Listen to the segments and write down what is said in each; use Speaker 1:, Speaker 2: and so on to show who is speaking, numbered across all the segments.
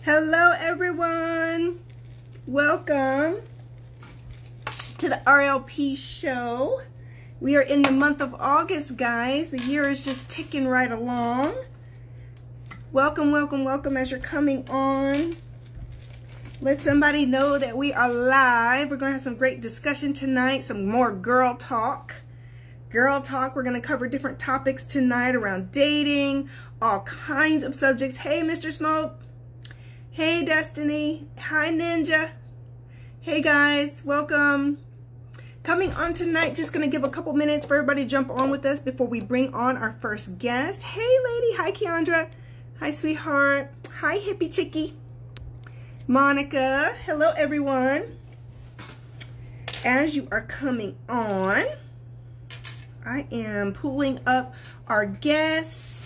Speaker 1: Hello everyone, welcome to the RLP show. We are in the month of August, guys. The year is just ticking right along. Welcome, welcome, welcome as you're coming on. Let somebody know that we are live. We're gonna have some great discussion tonight, some more girl talk. We're gonna cover different topics tonight around dating, all kinds of subjects. Hey, Mr. Smoke. Hey, Destiny. Hi, Ninja. Hey, guys. Welcome. Coming on tonight, just going to give a couple minutes for everybody to jump on with us before we bring on our first guest. Hey, lady. Hi, Keandra. Hi, sweetheart. Hi, hippie chickie. Monica. Hello, everyone. As you are coming on, I am pulling up our guests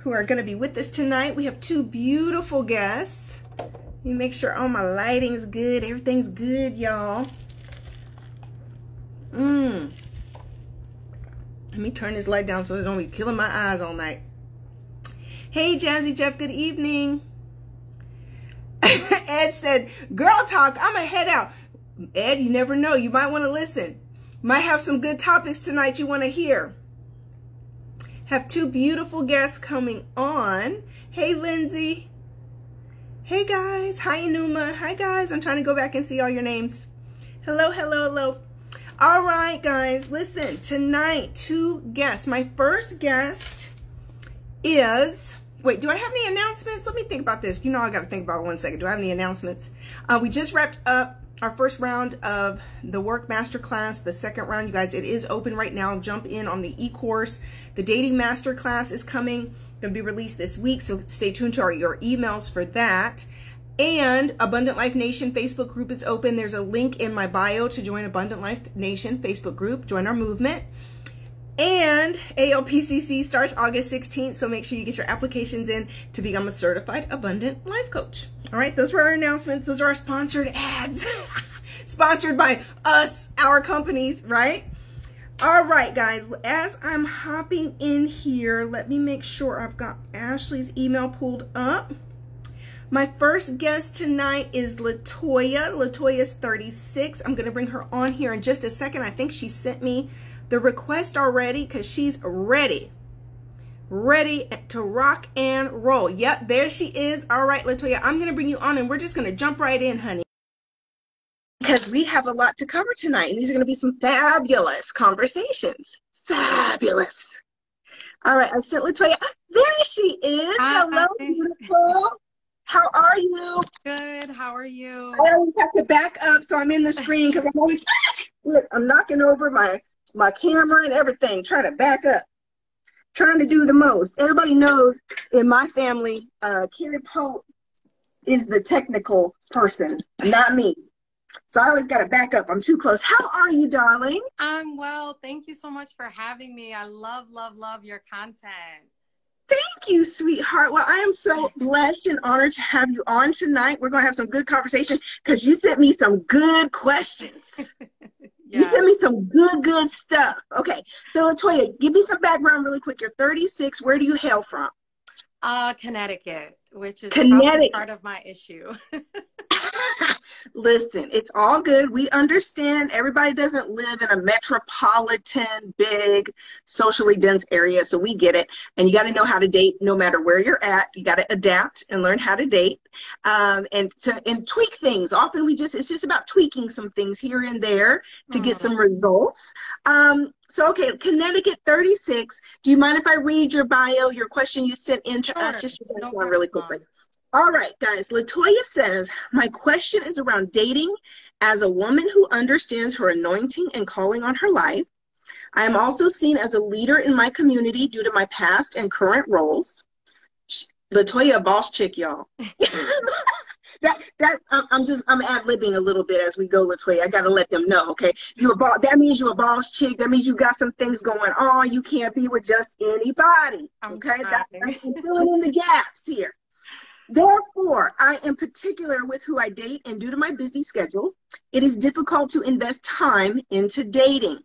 Speaker 1: who are going to be with us tonight. We have two beautiful guests. Let me make sure all my lighting's good. Everything's good, y'all. Let me turn this light down so it don't be killing my eyes all night. Hey, Jazzy Jeff, good evening. Ed said, girl talk, I'm going to head out. Ed, you never know. You might want to listen. Might have some good topics tonight you want to hear. Have two beautiful guests coming on. Hey, Lindsay. Hey, guys. Hi, Enuma. Hi, guys. I'm trying to go back and see all your names. Hello, hello, hello. All right, guys. Listen, tonight, two guests. My first guest is... Wait, do I have any announcements? Let me think about this. You know I got to think about it 1 second. Do I have any announcements? We just wrapped up our first round of the work masterclass. The second round, you guys, it is open right now. Jump in on the e-course. The dating masterclass is coming, going to be released this week, so stay tuned to your emails for that. And Abundant Life Nation Facebook group is open. There's a link in my bio to join Abundant Life Nation Facebook group. Join our movement. And ALPCC starts August 16th, so make sure you get your applications in to become a certified abundant life coach. All right, those were our announcements. Those are our sponsored ads. Sponsored by us, our companies, right? All right, guys, as I'm hopping in here, let me make sure I've got Ashley's email pulled up. My first guest tonight is Latoya. Latoya's 36. I'm going to bring her on here in just a second. I think she sent me the request already because she's ready to rock and roll. Yep, there she is. All right, Latoya, I'm going to bring you on and we're just going to jump right in, honey, because we have a lot to cover tonight and these are going to be some fabulous conversations. Fabulous. All right, I sent Latoya. There she is.
Speaker 2: Hi.
Speaker 1: Hello, beautiful. How are you?
Speaker 2: Good. How are you?
Speaker 1: I always have to back up so I'm in the screen because I'm always, look, I'm knocking over my camera and everything, trying to back up, trying to do the most. Everybody knows in my family, Carrie Pope is the technical person, not me. So I always got to back up. I'm too close. How are you, darling?
Speaker 2: I'm well. Thank you so much for having me. I love, love, love your content.
Speaker 1: Thank you, sweetheart. Well, I am so blessed and honored to have you on tonight. We're going to have some good conversation because you sent me some good questions. You sent me some good stuff. Okay, so Latoya, give me some background really quick. You're 36. Where do you hail from?
Speaker 2: Connecticut, which is probably part of my issue.
Speaker 1: Listen, it's all good. We understand everybody doesn't live in a metropolitan, big, socially dense area, so we get it. And you got to know how to date no matter where you're at. You got to adapt and learn how to date and tweak things. Often it's just about tweaking some things here and there to get some results. So, okay, Connecticut 36. Do you mind if I read your bio, your question you sent in to us? Just really quickly. All right, guys. Latoya says, my question is around dating as a woman who understands her anointing and calling on her life. I am also seen as a leader in my community due to my past and current roles. Latoya, a boss chick, y'all. I'm ad-libbing a little bit as we go, Latoya. I got to let them know, okay? That means you're a boss chick. That means you got some things going on. You can't be with just anybody, okay? I'm filling in the gaps here. Therefore, I am particular with who I date, and due to my busy schedule, it is difficult to invest time into dating.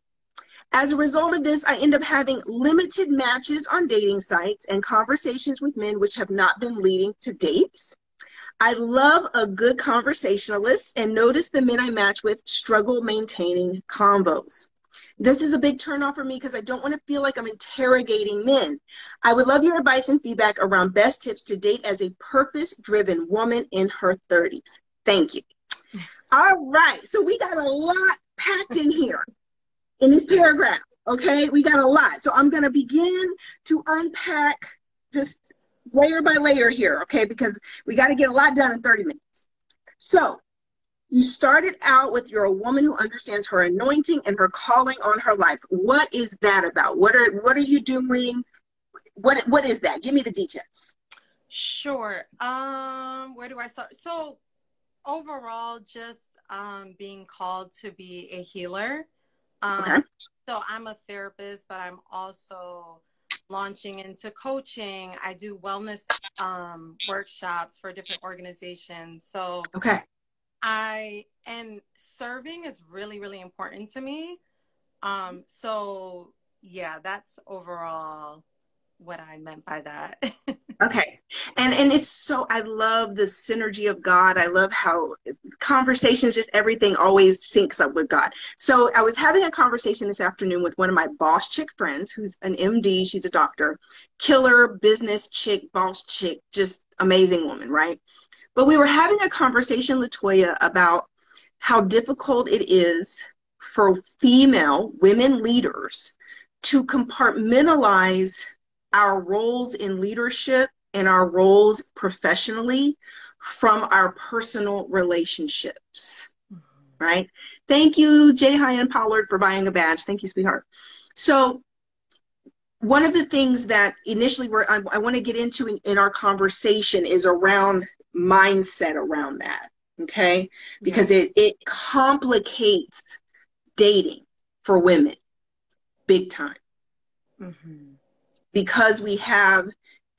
Speaker 1: As a result of this, I end up having limited matches on dating sites and conversations with men which have not been leading to dates. I love a good conversationalist and notice the men I match with struggle maintaining combos. This is a big turnoff for me because I don't want to feel like I'm interrogating men. I would love your advice and feedback around best tips to date as a purpose-driven woman in her 30s. Thank you. All right. So we got a lot packed in here in this paragraph. Okay. We got a lot. So I'm going to begin to unpack just layer by layer here. Okay. Because we got to get a lot done in 30 minutes. So you started out with you're a woman who understands her anointing and her calling on her life. What is that about? What are you doing? What is that? Give me the details.
Speaker 2: Sure. Where do I start? So overall, just being called to be a healer.
Speaker 1: Okay.
Speaker 2: So I'm a therapist, but I'm also launching into coaching. I do wellness workshops for different organizations. So
Speaker 1: Okay.
Speaker 2: and serving is really, really important to me. So yeah, that's overall what I meant by that.
Speaker 1: Okay. And it's so, I love the synergy of God. I love how conversations, just everything always syncs up with God. So I was having a conversation this afternoon with one of my boss chick friends who's an MD. She's a doctor, killer business chick, boss chick, just amazing woman, right? But we were having a conversation, Latoya, about how difficult it is for female women leaders to compartmentalize our roles in leadership and our roles professionally from our personal relationships, right? Thank you, Jay Hyan Pollard, for buying a badge. Thank you, sweetheart. So one of the things that initially I want to get into in our conversation is around mindset around that, okay? Because it complicates dating for women big time. Mm-hmm. Because we have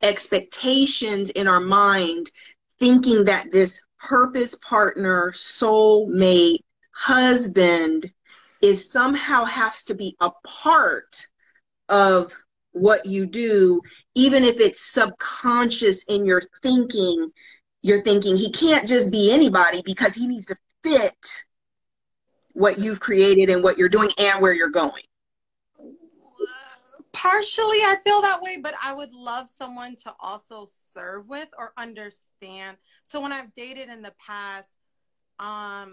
Speaker 1: expectations in our mind thinking that this purpose partner, soulmate, husband is somehow has to be a part of what you do, even if it's subconscious in your thinking. You're thinking he can't just be anybody because he needs to fit what you've created and what you're doing and where you're going.
Speaker 2: Partially, I feel that way, but I would love someone to also serve with or understand. So when I've dated in the past, a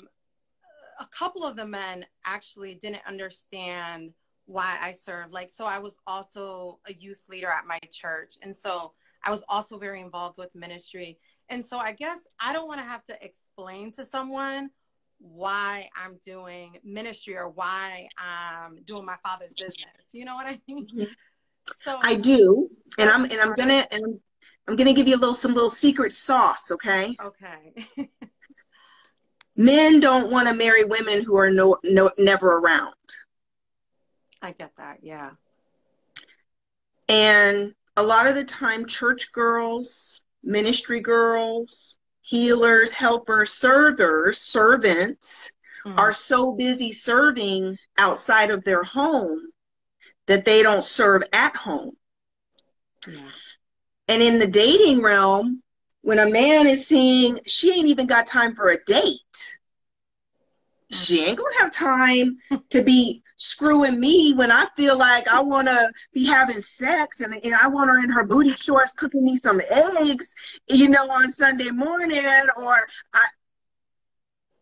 Speaker 2: couple of the men actually didn't understand why I served. Like, so I was also a youth leader at my church. And so I was also very involved with ministry. And so I guess I don't want to have to explain to someone why I'm doing ministry or why I'm doing my father's business. You know what I mean?
Speaker 1: Mm-hmm.
Speaker 2: So
Speaker 1: I do, and I'm gonna give you some little secret sauce, okay?
Speaker 2: Okay.
Speaker 1: Men don't want to marry women who are never around.
Speaker 2: I get that, yeah.
Speaker 1: And a lot of the time, church girls, ministry girls, healers, helpers, servants are so busy serving outside of their home that they don't serve at home.
Speaker 2: Yeah.
Speaker 1: And in the dating realm, when a man is seeing she ain't even got time for a date, she ain't gonna have time to be screwing me when I feel like I want to be having sex and I want her in her booty shorts cooking me some eggs, on Sunday morning, or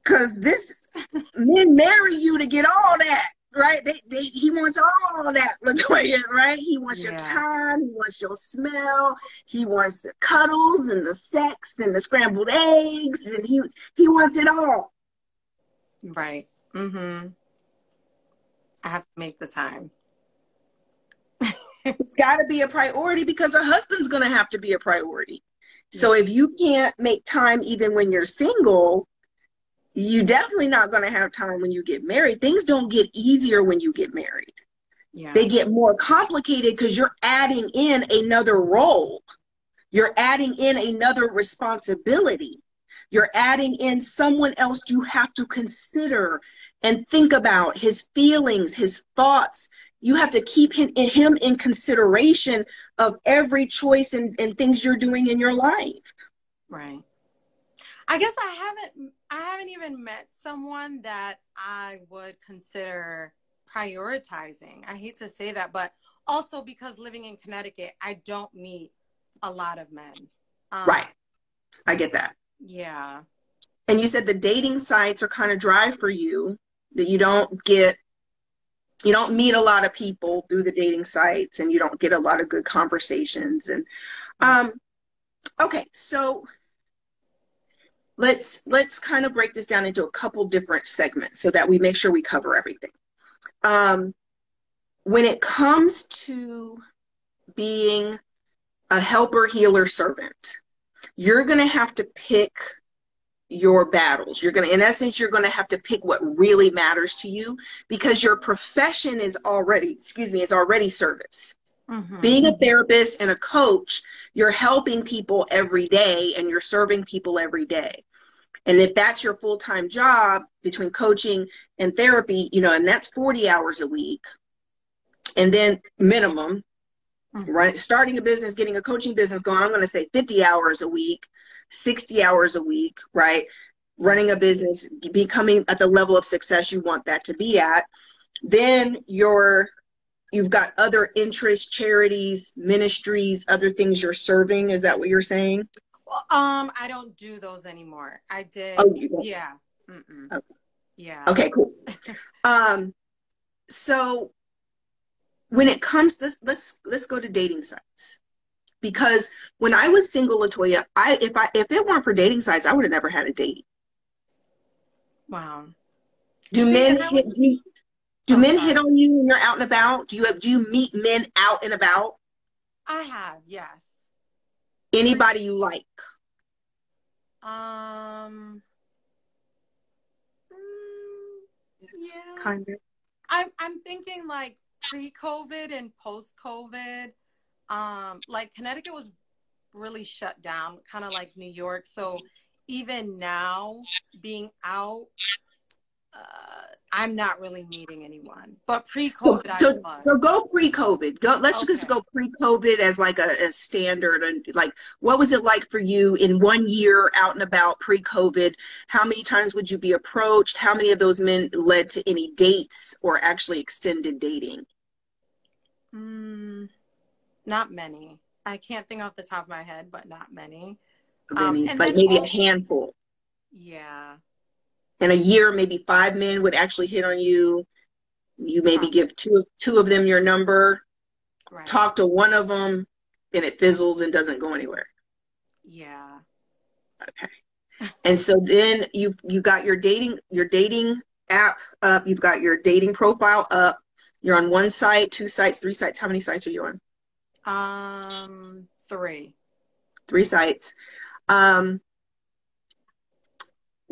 Speaker 1: because men marry you to get all that, right? He wants all that, Latoya, right? He wants your time, he wants your smell, he wants the cuddles and the sex and the scrambled eggs, and he wants it all.
Speaker 2: Right. Mm-hmm. I have to make the time.
Speaker 1: It's got to be a priority because a husband's going to have to be a priority. So if you can't make time even when you're single, you definitely not going to have time when you get married. Things don't get easier when you get married. Yeah. They get more complicated because you're adding in another role. You're adding in another responsibility. You're adding in someone else you have to consider and think about, his feelings, his thoughts. You have to keep him in consideration of every choice and things you're doing in your life.
Speaker 2: Right. I guess I haven't even met someone that I would consider prioritizing. I hate to say that, but also because living in Connecticut, I don't meet a lot of men.
Speaker 1: Right. I get that.
Speaker 2: Yeah.
Speaker 1: And you said the dating sites are kind of dry for you, that you don't meet a lot of people through the dating sites, and you don't get a lot of good conversations. And okay, so let's kind of break this down into a couple different segments so that we make sure we cover everything. When it comes to being a helper, healer, servant, you're going to have to pick your battles. In essence, you're going to have to pick what really matters to you, because your profession is already service.
Speaker 2: Mm-hmm.
Speaker 1: Being a therapist and a coach, you're helping people every day and you're serving people every day. And if that's your full-time job between coaching and therapy, and that's 40 hours a week, and then minimum, right? Starting a business, getting a coaching business going, I'm going to say 50 hours a week, 60 hours a week, right? Running a business, becoming at the level of success you want that to be at. Then you've got other interests, charities, ministries, other things you're serving. Is that what you're saying?
Speaker 2: Well, I don't do those anymore. I did.
Speaker 1: Oh, you don't?
Speaker 2: Yeah. Mm-mm.
Speaker 1: Okay.
Speaker 2: Yeah.
Speaker 1: Okay, cool. So when it comes to, let's go to dating sites, because when I was single, Latoya, if it weren't for dating sites, I would have never had a date.
Speaker 2: Wow.
Speaker 1: Do men hit on you when you're out and about? Do you meet men out and about?
Speaker 2: I have, yes.
Speaker 1: Anybody you like?
Speaker 2: Yeah.
Speaker 1: Kind of.
Speaker 2: I'm thinking like pre-COVID and post-COVID. Like Connecticut was really shut down, kind of like New York. So even now, being out, I'm not really meeting anyone. But pre-COVID, I was.
Speaker 1: So go pre-COVID. Let's just go pre-COVID as like a standard. And like, what was it like for you in 1 year out and about pre-COVID? How many times would you be approached? How many of those men led to any dates or actually extended dating?
Speaker 2: Not many. I can't think off the top of my head, but not many.
Speaker 1: And like maybe also, a handful.
Speaker 2: Yeah.
Speaker 1: In a year, maybe 5 men would actually hit on you. You maybe give two of them your number, right. Talk to one of them, and it fizzles and doesn't go anywhere.
Speaker 2: Yeah.
Speaker 1: Okay. And so then you got your dating app up. You've got your dating profile up. You're on 1 site, 2 sites, 3 sites. How many sites are you
Speaker 2: on? 3.
Speaker 1: 3 sites.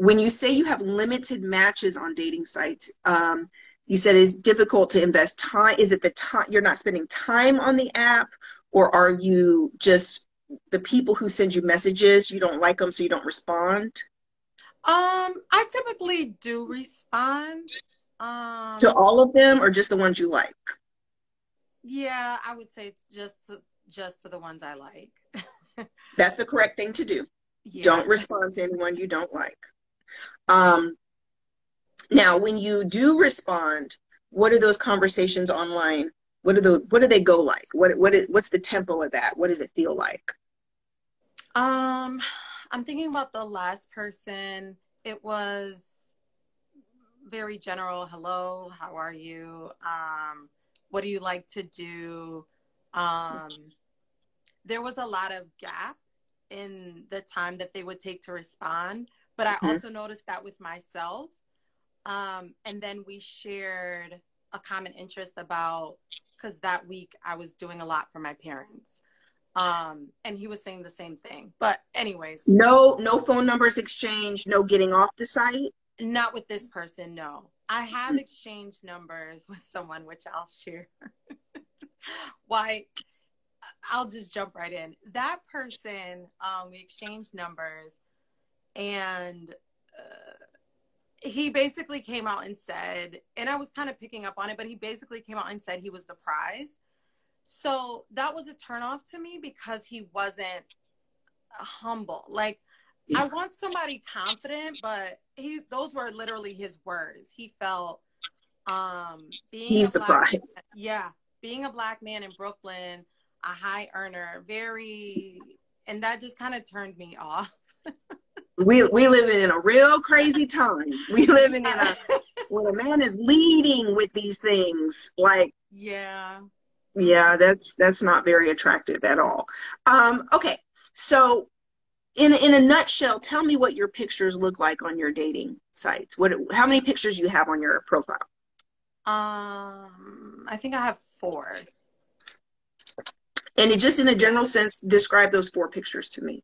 Speaker 1: When you say you have limited matches on dating sites, you said it's difficult to invest time. Is it the time you're not spending time on the app, or are you just the people who send you messages, you don't like them, so you don't respond?
Speaker 2: I typically do respond.
Speaker 1: To all of them, or just the ones you like? Yeah,
Speaker 2: I would say it's just to the ones I like.
Speaker 1: That's the correct thing to do. Yeah. Don't respond to anyone you don't like. Now, when you do respond, what are those conversations online? What do they go like? What's the tempo of that? What does it feel like?
Speaker 2: I'm thinking about the last person. It was very general. Hello, how are you? What do you like to do? There was a lot of gap in the time that they would take to respond. But I also noticed that with myself. And then we shared a common interest because that week I was doing a lot for my parents. And he was saying the same thing. But anyways.
Speaker 1: No phone numbers exchanged, no getting off the site?
Speaker 2: Not with this person, no. I have exchanged numbers with someone, which I'll share. Why? I'll just jump right in. That person, we exchanged numbers. And he basically came out and said, and I was kind of picking up on it, but he basically came out and said he was the prize. So that was a turnoff to me because he wasn't humble. Like I want somebody confident, but those were literally his words. He felt being a
Speaker 1: He's the
Speaker 2: black
Speaker 1: prize.
Speaker 2: man, yeah, being a black man in Brooklyn, a high earner, and that just kind of turned me off.
Speaker 1: We living in a real crazy time. We living in
Speaker 2: Yeah.
Speaker 1: when a man is leading with these things, like,
Speaker 2: Yeah.
Speaker 1: yeah, that's not very attractive at all. Okay, so in a nutshell, tell me what your pictures look like on your dating sites. How many pictures you have on your profile?
Speaker 2: I think I have 4.
Speaker 1: And just in a general sense, describe those 4 pictures to me.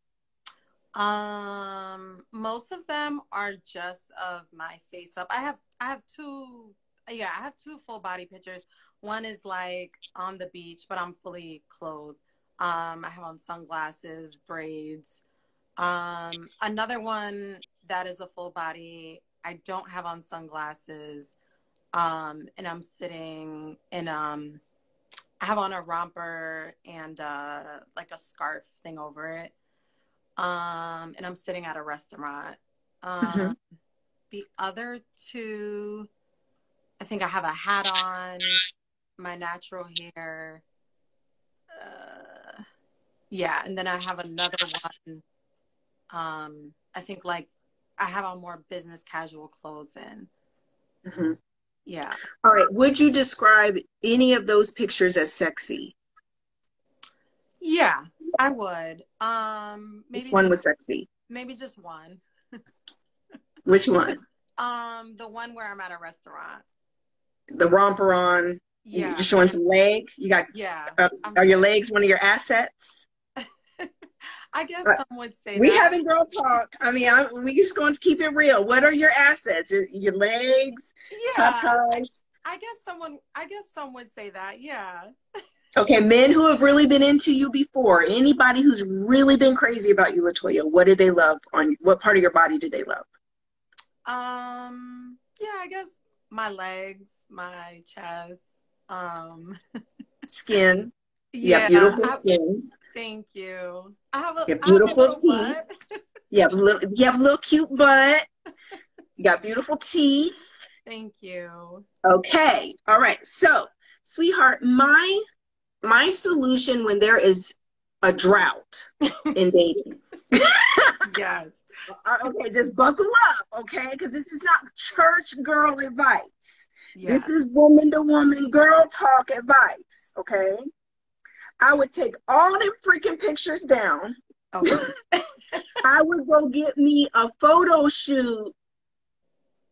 Speaker 2: Most of them are just of my face up. I have 2, yeah, I have 2 full body pictures. One is like on the beach, but I'm fully clothed. I have on sunglasses, braids. Another one that is a full body, I don't have on sunglasses. And I'm sitting in, I have on a romper and, like a scarf thing over it. And I'm sitting at a restaurant. The other 2, I think I have a hat on, my natural hair. Yeah, and then I have another one. I think like I have on more business casual clothes in. Yeah.
Speaker 1: All right. Would you describe any of those pictures as sexy?
Speaker 2: Yeah, I would. Maybe
Speaker 1: Which one was sexy?
Speaker 2: maybe just one.
Speaker 1: Which one?
Speaker 2: The one where I'm at a restaurant.
Speaker 1: The romper on.
Speaker 2: Yeah.
Speaker 1: You're showing some leg. You got.
Speaker 2: Yeah.
Speaker 1: Are your legs one of your assets?
Speaker 2: I guess some would say
Speaker 1: we
Speaker 2: that.
Speaker 1: having girl talk. I mean, we just going to keep it real. What are your assets? Your legs?
Speaker 2: Yeah.
Speaker 1: Tatas?
Speaker 2: I guess some would say that. Yeah.
Speaker 1: Okay, men who have really been into you before, anybody who's really been crazy about you, LaToya, what did they love what part of your body did they love?
Speaker 2: Yeah, I guess my legs, my chest,
Speaker 1: Skin.
Speaker 2: yeah,
Speaker 1: Yeah, beautiful skin.
Speaker 2: Thank you. I have a
Speaker 1: beautiful
Speaker 2: little
Speaker 1: teeth.
Speaker 2: butt.
Speaker 1: You have a little cute butt. You got beautiful teeth.
Speaker 2: Thank you.
Speaker 1: Okay. All right. So, sweetheart, my solution when there is a drought in dating.
Speaker 2: Yes.
Speaker 1: Okay, just buckle up, okay? Because this is not church girl advice.
Speaker 2: Yeah.
Speaker 1: This is woman to woman girl talk advice, okay? I would take all them freaking pictures down.
Speaker 2: Okay.
Speaker 1: I would go get me a photo shoot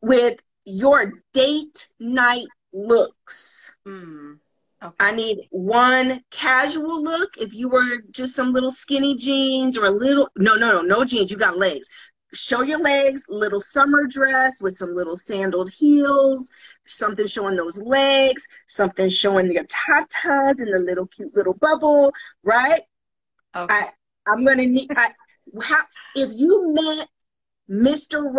Speaker 1: with your date night looks.
Speaker 2: Okay.
Speaker 1: I need one casual look. If you were just some little skinny jeans or a little, no jeans, you got legs. Show your legs, little summer dress with some little sandaled heels, something showing those legs, something showing your tatas and the little cute little bubble, right?
Speaker 2: Okay.
Speaker 1: I'm going to need, if you met Mr.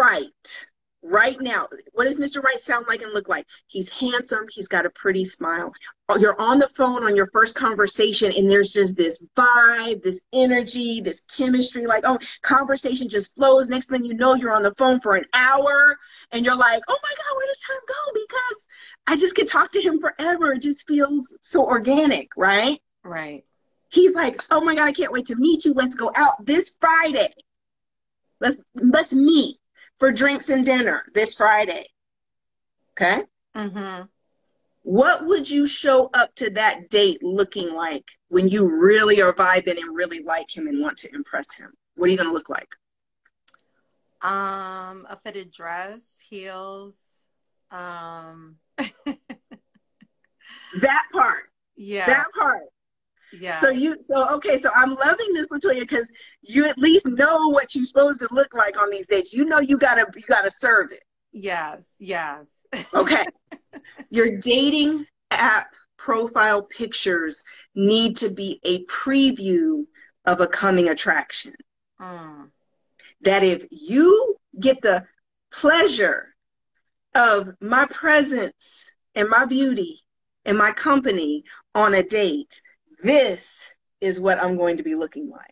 Speaker 1: Right now, what does Mr. Right sound like and look like? He's handsome. He's got a pretty smile. You're on the phone on your first conversation, and there's just this vibe, this energy, this chemistry. Like, oh, conversation just flows. Next thing you know, you're on the phone for an hour, and you're like, oh my God, where did time go? Because I just could talk to him forever. It just feels so organic, right?
Speaker 2: Right.
Speaker 1: He's like, oh my God, I can't wait to meet you. Let's go out this Friday. Let's meet for drinks and dinner this Friday. Okay? What would you show up to that date looking like when you really are vibing and really like him and want to impress him? What are you going to look like?
Speaker 2: A fitted dress, heels.
Speaker 1: That part.
Speaker 2: Yeah.
Speaker 1: That part.
Speaker 2: Yeah.
Speaker 1: So I'm loving this, LaToya, because you at least know what you're supposed to look like on these dates. You know you gotta serve it.
Speaker 2: Yes.
Speaker 1: Okay. Your dating app profile pictures need to be a preview of a coming attraction. That if you get the pleasure of my presence and my beauty and my company on a date, this is what I'm going to be looking like.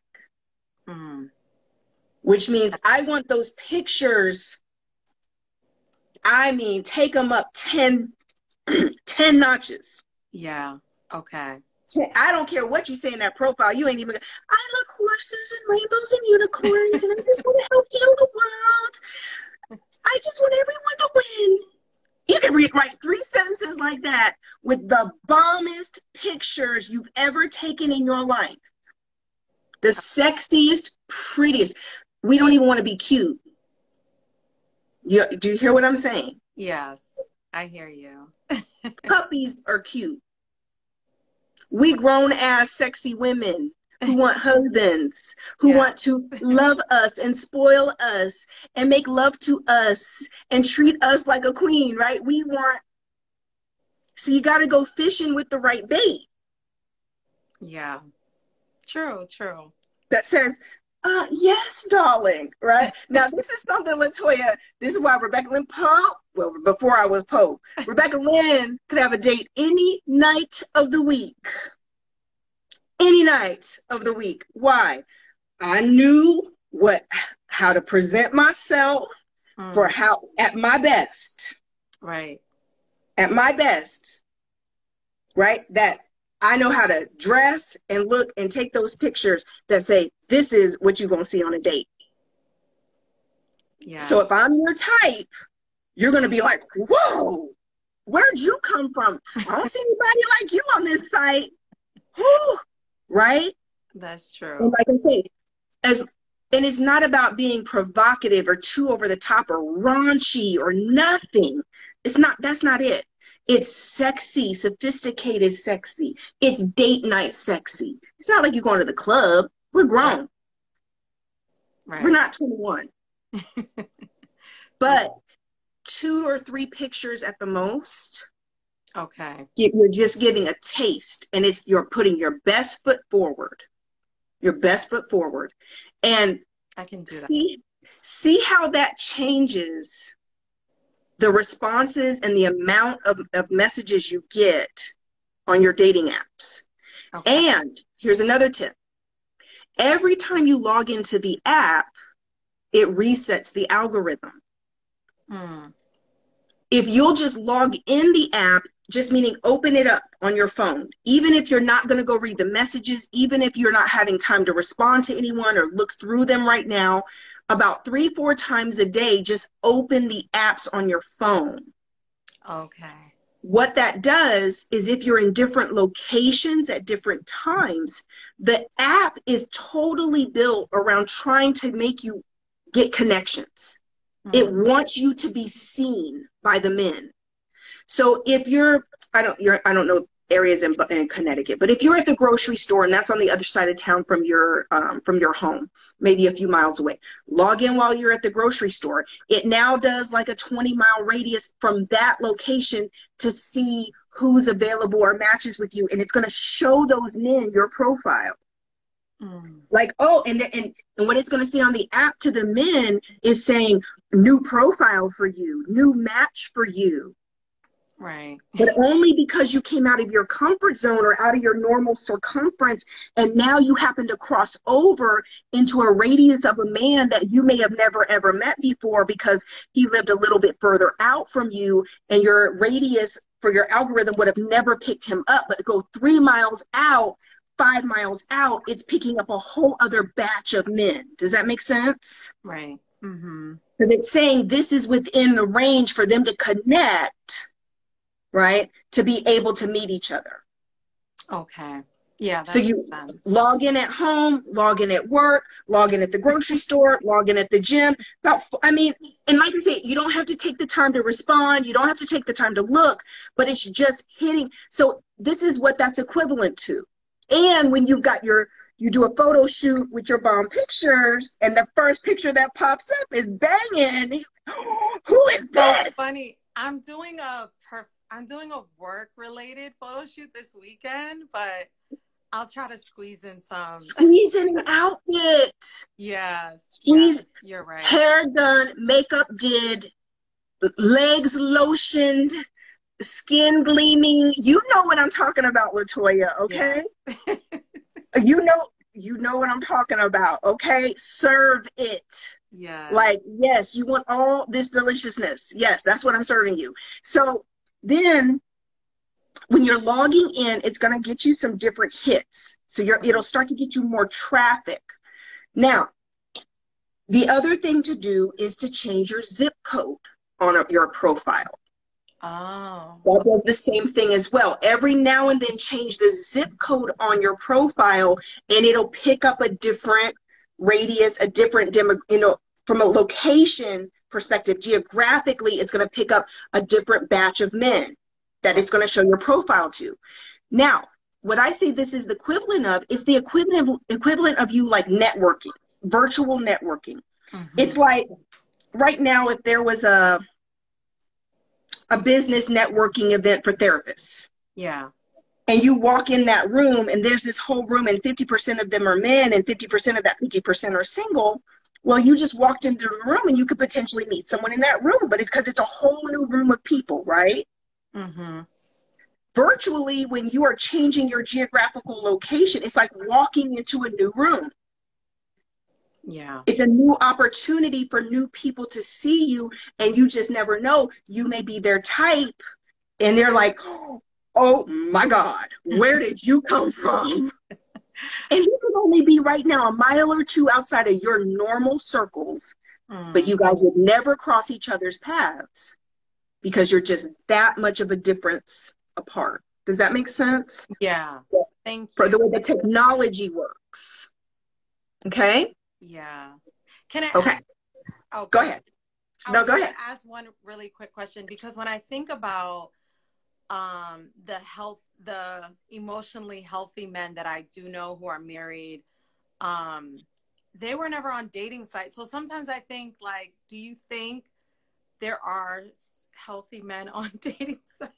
Speaker 1: which means I want those pictures. I mean, take them up 10 notches.
Speaker 2: Yeah. Okay.
Speaker 1: I don't care what you say in that profile. You ain't even, I love horses and rainbows and unicorns, and I just want to help heal the world. I just want everyone to win. You can write 3 sentences like that with the bombest pictures you've ever taken in your life. The sexiest, prettiest. We don't even want to be cute. Do you hear what I'm saying?
Speaker 2: Yes, I hear you.
Speaker 1: Puppies are cute. We grown-ass sexy women who want husbands, who want to love us and spoil us and make love to us and treat us like a queen, right? So you got to go fishing with the right bait.
Speaker 2: Yeah. True.
Speaker 1: That says, yes, darling, right? Now, this is something, Latoya, this is why Rebecca Lynn Pope, well, before I was Pope, Rebecca Lynn could have a date any night of the week. Any night of the week. Why? I knew how to present myself at my best.
Speaker 2: Right.
Speaker 1: At my best. Right? That I know how to dress and look and take those pictures that say, this is what you're going to see on a date.
Speaker 2: Yeah.
Speaker 1: So if I'm your type, you're going to be like, whoa, where'd you come from? I don't see anybody like you on this site. Whew. Right?
Speaker 2: That's true.
Speaker 1: And like I say, and it's not about being provocative or too over the top or raunchy or nothing. That's not it. It's sexy, sophisticated sexy. It's date night sexy. It's not like you're going to the club. We're grown. Right. We're not 21. But 2 or 3 pictures at the most.
Speaker 2: Okay.
Speaker 1: You're just giving a taste, and you're putting your best foot forward. Your best foot forward. And
Speaker 2: I can do that.
Speaker 1: See how that changes the responses and the amount of messages you get on your dating apps. Okay. And here's another tip. Every time you log into the app, it resets the algorithm. If you'll just log in the app, just meaning open it up on your phone, even if you're not going to go read the messages, even if you're not having time to respond to anyone or look through them right now, about 3-4 times a day, just open the apps on your phone.
Speaker 2: Okay.
Speaker 1: What that does is if you're in different locations at different times, the app is totally built around trying to make you get connections. It wants you to be seen by the men. So if I don't know areas in Connecticut, but if you're at the grocery store and that's on the other side of town from your home, maybe a few miles away, log in while you're at the grocery store. It now does like a 20-mile radius from that location to see who's available or matches with you, and it's going to show those men your profile. Like, oh, and what it's going to say on the app to the men is saying new profile for you, new match for you.
Speaker 2: Right.
Speaker 1: But only because you came out of your comfort zone or out of your normal circumference, and now you happen to cross over into a radius of a man that you may have never ever met before because he lived a little bit further out from you, and your radius for your algorithm would have never picked him up. But go 3 miles out, 5 miles out, it's picking up a whole other batch of men. Does that make sense?
Speaker 2: Right.
Speaker 1: Because it's saying this is within the range for them to connect, right? To be able to meet each other.
Speaker 2: Okay. Yeah.
Speaker 1: So you log in at home, log in at work, log in at the grocery store, log in at the gym. And like I say, you don't have to take the time to respond. You don't have to take the time to look, but it's just hitting. So this is what that's equivalent to. And when you've got you do a photo shoot with your bomb pictures, and the first picture that pops up is banging. Who is this?
Speaker 2: So funny. I'm doing a work-related photo shoot this weekend, but I'll try to squeeze in some.
Speaker 1: Squeeze in an outfit.
Speaker 2: Yes.
Speaker 1: Yes,
Speaker 2: you're right.
Speaker 1: Hair done, makeup did, legs lotioned, skin gleaming. You know what I'm talking about, Latoya, okay?
Speaker 2: Yeah.
Speaker 1: You know, you know what I'm talking about, okay? Serve it.
Speaker 2: Yeah.
Speaker 1: Like, yes, you want all this deliciousness. Yes, that's what I'm serving you. So then when you're logging in, it's going to get you some different hits. So it'll start to get you more traffic. Now, the other thing to do is to change your zip code on your profile.
Speaker 2: Oh.
Speaker 1: That does the same thing as well. Every now and then change the zip code on your profile and it'll pick up a different radius, a different from a location perspective, geographically, it's going to pick up a different batch of men that it's going to show your profile to. Now, what I say this is the equivalent of, is the equivalent of you like networking, virtual networking. Mm-hmm. It's like right now, if there was a business networking event for therapists.
Speaker 2: Yeah.
Speaker 1: And you walk in that room and there's this whole room and 50% of them are men and 50% of that 50% are single. Well, you just walked into the room and you could potentially meet someone in that room, but it's because it's a whole new room of people, right?
Speaker 2: Mm-hmm.
Speaker 1: Virtually, when you are changing your geographical location, it's like walking into a new room.
Speaker 2: Yeah.
Speaker 1: It's a new opportunity for new people to see you, and you just never know. You may be their type, and they're like, oh my God, where did you come from? And you could only be right now a mile or two outside of your normal circles, but you guys would never cross each other's paths because you're just that much of a difference apart. Does that make sense?
Speaker 2: Yeah. Thank you.
Speaker 1: For the way the technology works. Okay?
Speaker 2: Yeah. Can I?
Speaker 1: Okay.
Speaker 2: Oh,
Speaker 1: go ahead. No, go ahead.
Speaker 2: Ask one really quick question, because when I think about the emotionally healthy men that I do know who are married, they were never on dating sites. So sometimes I think, like, do you think there are healthy men on dating sites?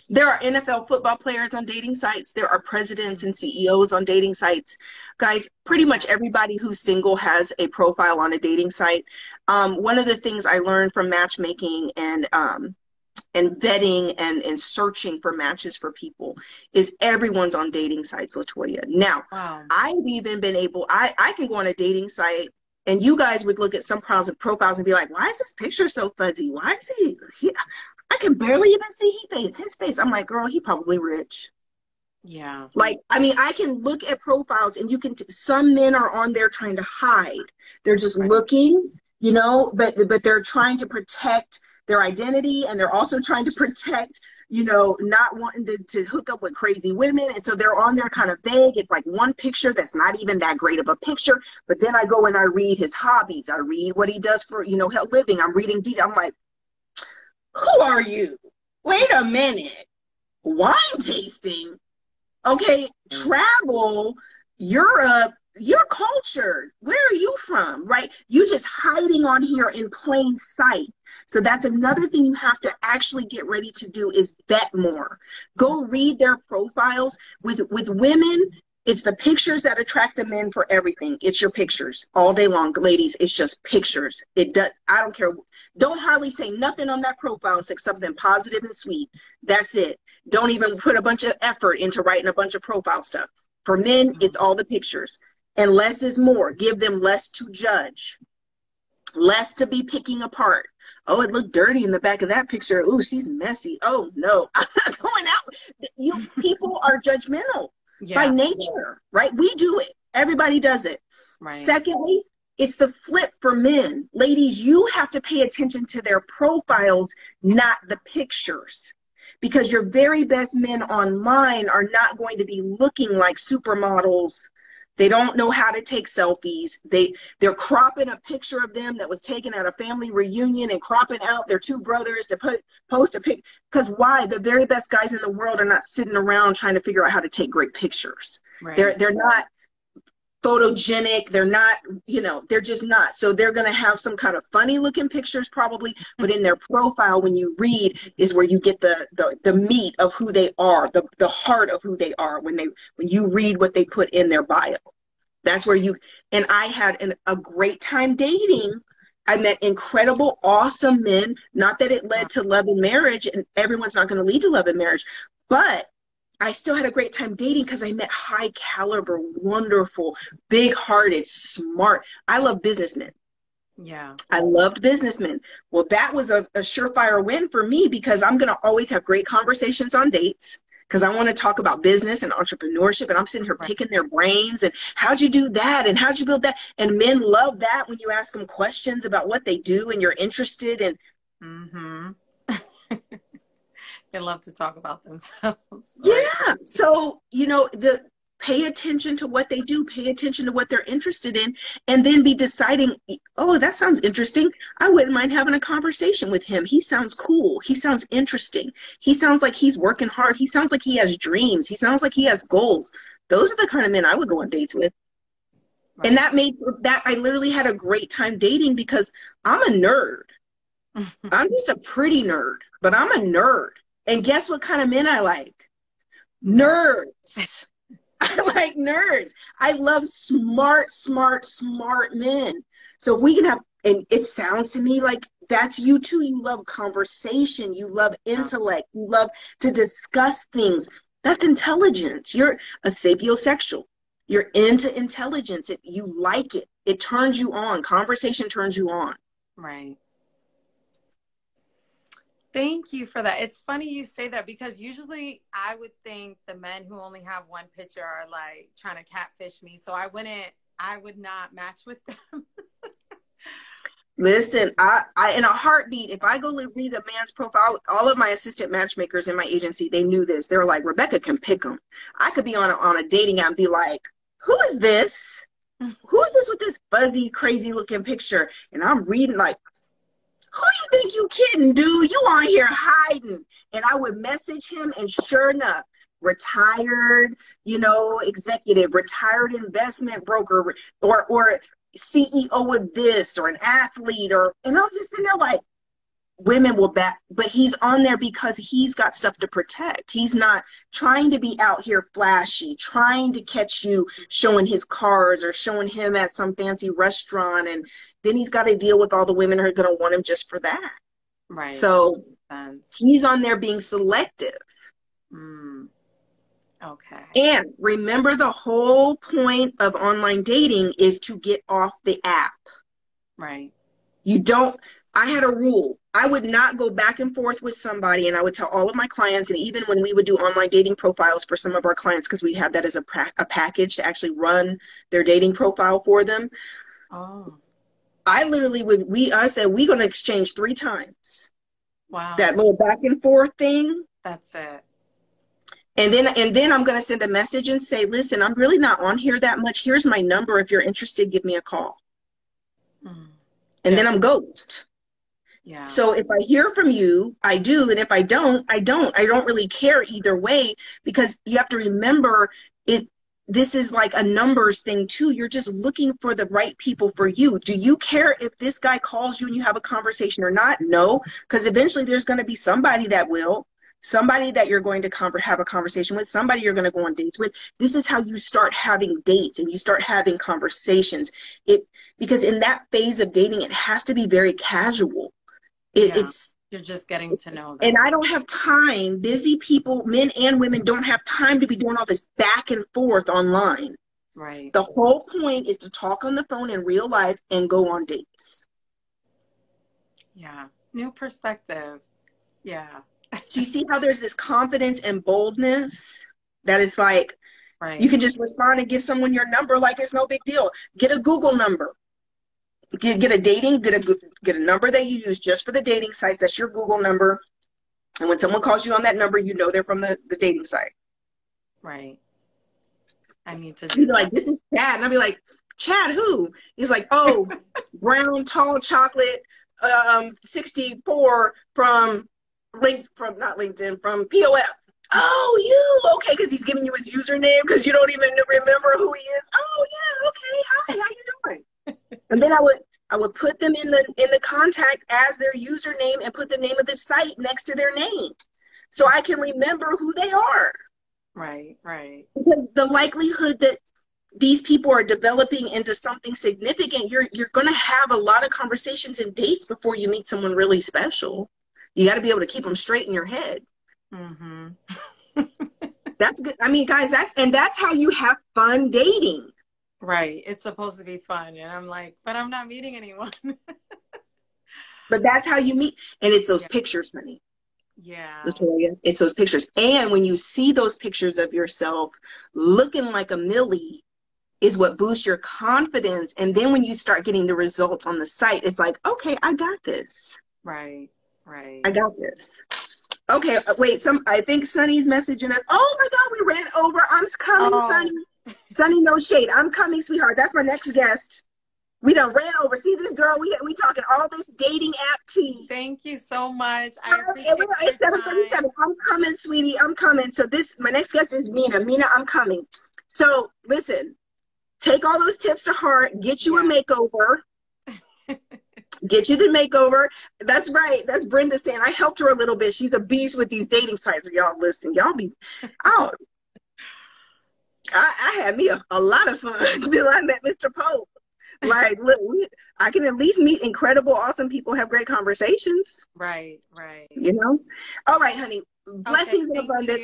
Speaker 1: There are NFL football players on dating sites. There are presidents and CEOs on dating sites. Guys, pretty much everybody who's single has a profile on a dating site. One of the things I learned from matchmaking and vetting and searching for matches for people is everyone's on dating sites, LaToya. Now, I've even been I can go on a dating site and you guys would look at some profiles and be like, why is this picture so fuzzy? Why is he I can barely even see his face. I'm like, girl, he probably rich.
Speaker 2: Yeah.
Speaker 1: Like, I mean, I can look at profiles and you can, some men are on there trying to hide. They're just looking, but they're trying to protect their identity, and they're also trying to protect, not wanting to hook up with crazy women. And so they're on there kind of vague. It's like one picture that's not even that great of a picture. But then I go and I read his hobbies. I read what he does for, living. I'm reading detail. I'm like, who are you? Wait a minute. Wine tasting? Okay, travel, Europe, you're cultured. Where are you from, right? You just hiding on here in plain sight. So that's another thing you have to actually get ready to do is vet more. Go read their profiles. With women, it's the pictures that attract the men for everything. It's your pictures all day long, ladies. It's just pictures. I don't care. Don't hardly say nothing on that profile except something positive and sweet. That's it. Don't even put a bunch of effort into writing a bunch of profile stuff. For men, it's all the pictures. And less is more. Give them less to judge, less to be picking apart. Oh, it looked dirty in the back of that picture. Oh, she's messy. Oh, no, I'm not going out. People are judgmental by nature, right? We do it. Everybody does it. Right. Secondly, it's the flip for men. Ladies, you have to pay attention to their profiles, not the pictures. Because your very best men online are not going to be looking like supermodels. They don't know how to take selfies. They're cropping a picture of them that was taken at a family reunion and cropping out their two brothers to post a pic. Because why? The very best guys in the world are not sitting around trying to figure out how to take great pictures. Right. They're not photogenic. They're not, they're just not. So they're going to have some kind of funny looking pictures probably, but in their profile, when you read, is where you get the meat of who they are, the heart of who they are when you read what they put in their bio. That's where and I had a great time dating. I met incredible, awesome men. Not that it led to love and marriage, and everyone's not going to lead to love and marriage, but I still had a great time dating because I met high caliber, wonderful, big hearted, smart. I love businessmen.
Speaker 2: Yeah.
Speaker 1: I loved businessmen. Well, that was a surefire win for me because I'm going to always have great conversations on dates because I want to talk about business and entrepreneurship. And I'm sitting here
Speaker 2: Right.
Speaker 1: picking their brains and how'd you do that? And how'd you build that? And men love that when you ask them questions about what they do and you're interested in.
Speaker 2: Mm-hmm. They love to talk about themselves.
Speaker 1: Yeah.
Speaker 2: Right.
Speaker 1: So, pay attention to what they do, pay attention to what they're interested in, and then be deciding, oh, that sounds interesting. I wouldn't mind having a conversation with him. He sounds cool. He sounds interesting. He sounds like he's working hard. He sounds like he has dreams. He sounds like he has goals. Those are the kind of men I would go on dates with. Right. And that made that I literally had a great time dating because I'm a nerd. I'm just a pretty nerd, but I'm a nerd. And guess what kind of men I like? Nerds. I like nerds. I love smart men. So if we can have, and it sounds to me like that's you too. You love conversation. You love intellect. You love to discuss things. That's intelligence. You're a sapiosexual. You're into intelligence. You like it. It turns you on. Conversation turns you on.
Speaker 2: Right. Thank you for that. It's funny you say that because usually I would think the men who only have one picture are like trying to catfish me. So I would not match with them.
Speaker 1: Listen, I in a heartbeat, if I go read a man's profile, all of my assistant matchmakers in my agency, they knew this. They were like, Rebecca can pick them. I could be on a dating app and be like, who is this? Who is this with this fuzzy, crazy looking picture? And I'm reading like, who you think you kidding, dude? You on here hiding. And I would message him, and sure enough, retired, executive, retired investment broker, or CEO of this, or an athlete, and I'm just sitting there like, women will back, but he's on there because he's got stuff to protect. He's not trying to be out here flashy, trying to catch you showing his cars or showing him at some fancy restaurant, and then he's got to deal with all the women who are going to want him just for that.
Speaker 2: Right.
Speaker 1: So he's on there being selective.
Speaker 2: Okay.
Speaker 1: And remember, the whole point of online dating is to get off the app.
Speaker 2: Right.
Speaker 1: I had a rule. I would not go back and forth with somebody, and I would tell all of my clients, and even when we would do online dating profiles for some of our clients, because we had that as a package to actually run their dating profile for them.
Speaker 2: Oh.
Speaker 1: I literally I said, we're going to exchange 3 times.
Speaker 2: Wow.
Speaker 1: That little back and forth thing.
Speaker 2: That's it.
Speaker 1: And then I'm going to send a message and say, listen, I'm really not on here that much. Here's my number. If you're interested, give me a call. And then I'm ghost.
Speaker 2: Yeah.
Speaker 1: So if I hear from you, I do. And if I don't, I don't. I don't really care either way, because you have to remember this is like a numbers thing too. You're just looking for the right people for you. Do you care if this guy calls you and you have a conversation or not? No, because eventually there's going to be somebody that will. Somebody that you're going to have a conversation with, somebody you're going to go on dates with. This is how you start having dates and you start having conversations. Because in that phase of dating, it has to be very casual.
Speaker 2: You're just getting to know them.
Speaker 1: And I don't have time. Busy people, men and women, don't have time to be doing all this back and forth online.
Speaker 2: Right.
Speaker 1: The whole point is to talk on the phone in real life and go on dates.
Speaker 2: Yeah. New perspective. Yeah.
Speaker 1: So you see how there's this confidence and boldness that is like,
Speaker 2: right.
Speaker 1: You can just respond and give someone your number like it's no big deal. Get a Google number. Get a number that you use just for the dating sites. That's your Google number. And when someone calls you on that number, you know they're from the dating site.
Speaker 2: Right. I need to do
Speaker 1: He's
Speaker 2: that.
Speaker 1: like, this is Chad. And I'll be like, Chad who? He's like, oh, brown, tall, chocolate, 64 from not LinkedIn, from POF. Oh, you, okay, because he's giving you his username because you don't even remember who he is. Oh, yeah, okay, hi, how you doing? And then I would put them in the contact as their username and put the name of the site next to their name so I can remember who they are.
Speaker 2: Right, right.
Speaker 1: Because the likelihood that these people are developing into something significant, you're going to have a lot of conversations and dates before you meet someone really special. You got to be able to keep them straight in your head.
Speaker 2: Mm-hmm.
Speaker 1: That's good. I mean, guys, that's how you have fun dating.
Speaker 2: Right. It's supposed to be fun. And I'm like, but I'm not meeting anyone.
Speaker 1: But that's how you meet. And it's those
Speaker 2: Yeah.
Speaker 1: pictures, honey.
Speaker 2: Yeah.
Speaker 1: Latoya, it's those pictures. And when you see those pictures of yourself looking like a Millie is what boosts your confidence. And then when you start getting the results on the site, it's like, okay, I got this.
Speaker 2: Right. Right.
Speaker 1: I got this. Okay, wait, I think Sunny's messaging us. Oh my God, we ran over. I'm coming,
Speaker 2: Oh.
Speaker 1: Sunny. Sunny, no shade. I'm coming, sweetheart. That's my next guest. We done ran over. See this girl? We talking all this dating app tea.
Speaker 2: Thank you so much. I appreciate your
Speaker 1: It's
Speaker 2: time.
Speaker 1: 7:37. I'm coming, sweetie. I'm coming. So my next guest is Mina. Mina, I'm coming. So listen, take all those tips to heart. Get you a makeover. Get you the makeover. That's right. That's Brenda saying. I helped her a little bit. She's a beast with these dating sites. Y'all listen. Y'all be out. I had me a lot of fun until I met Mr. Pope. Like, look, I can at least meet incredible, awesome people, have great conversations.
Speaker 2: Right, right.
Speaker 1: You know? All right, honey. Blessings and abundance.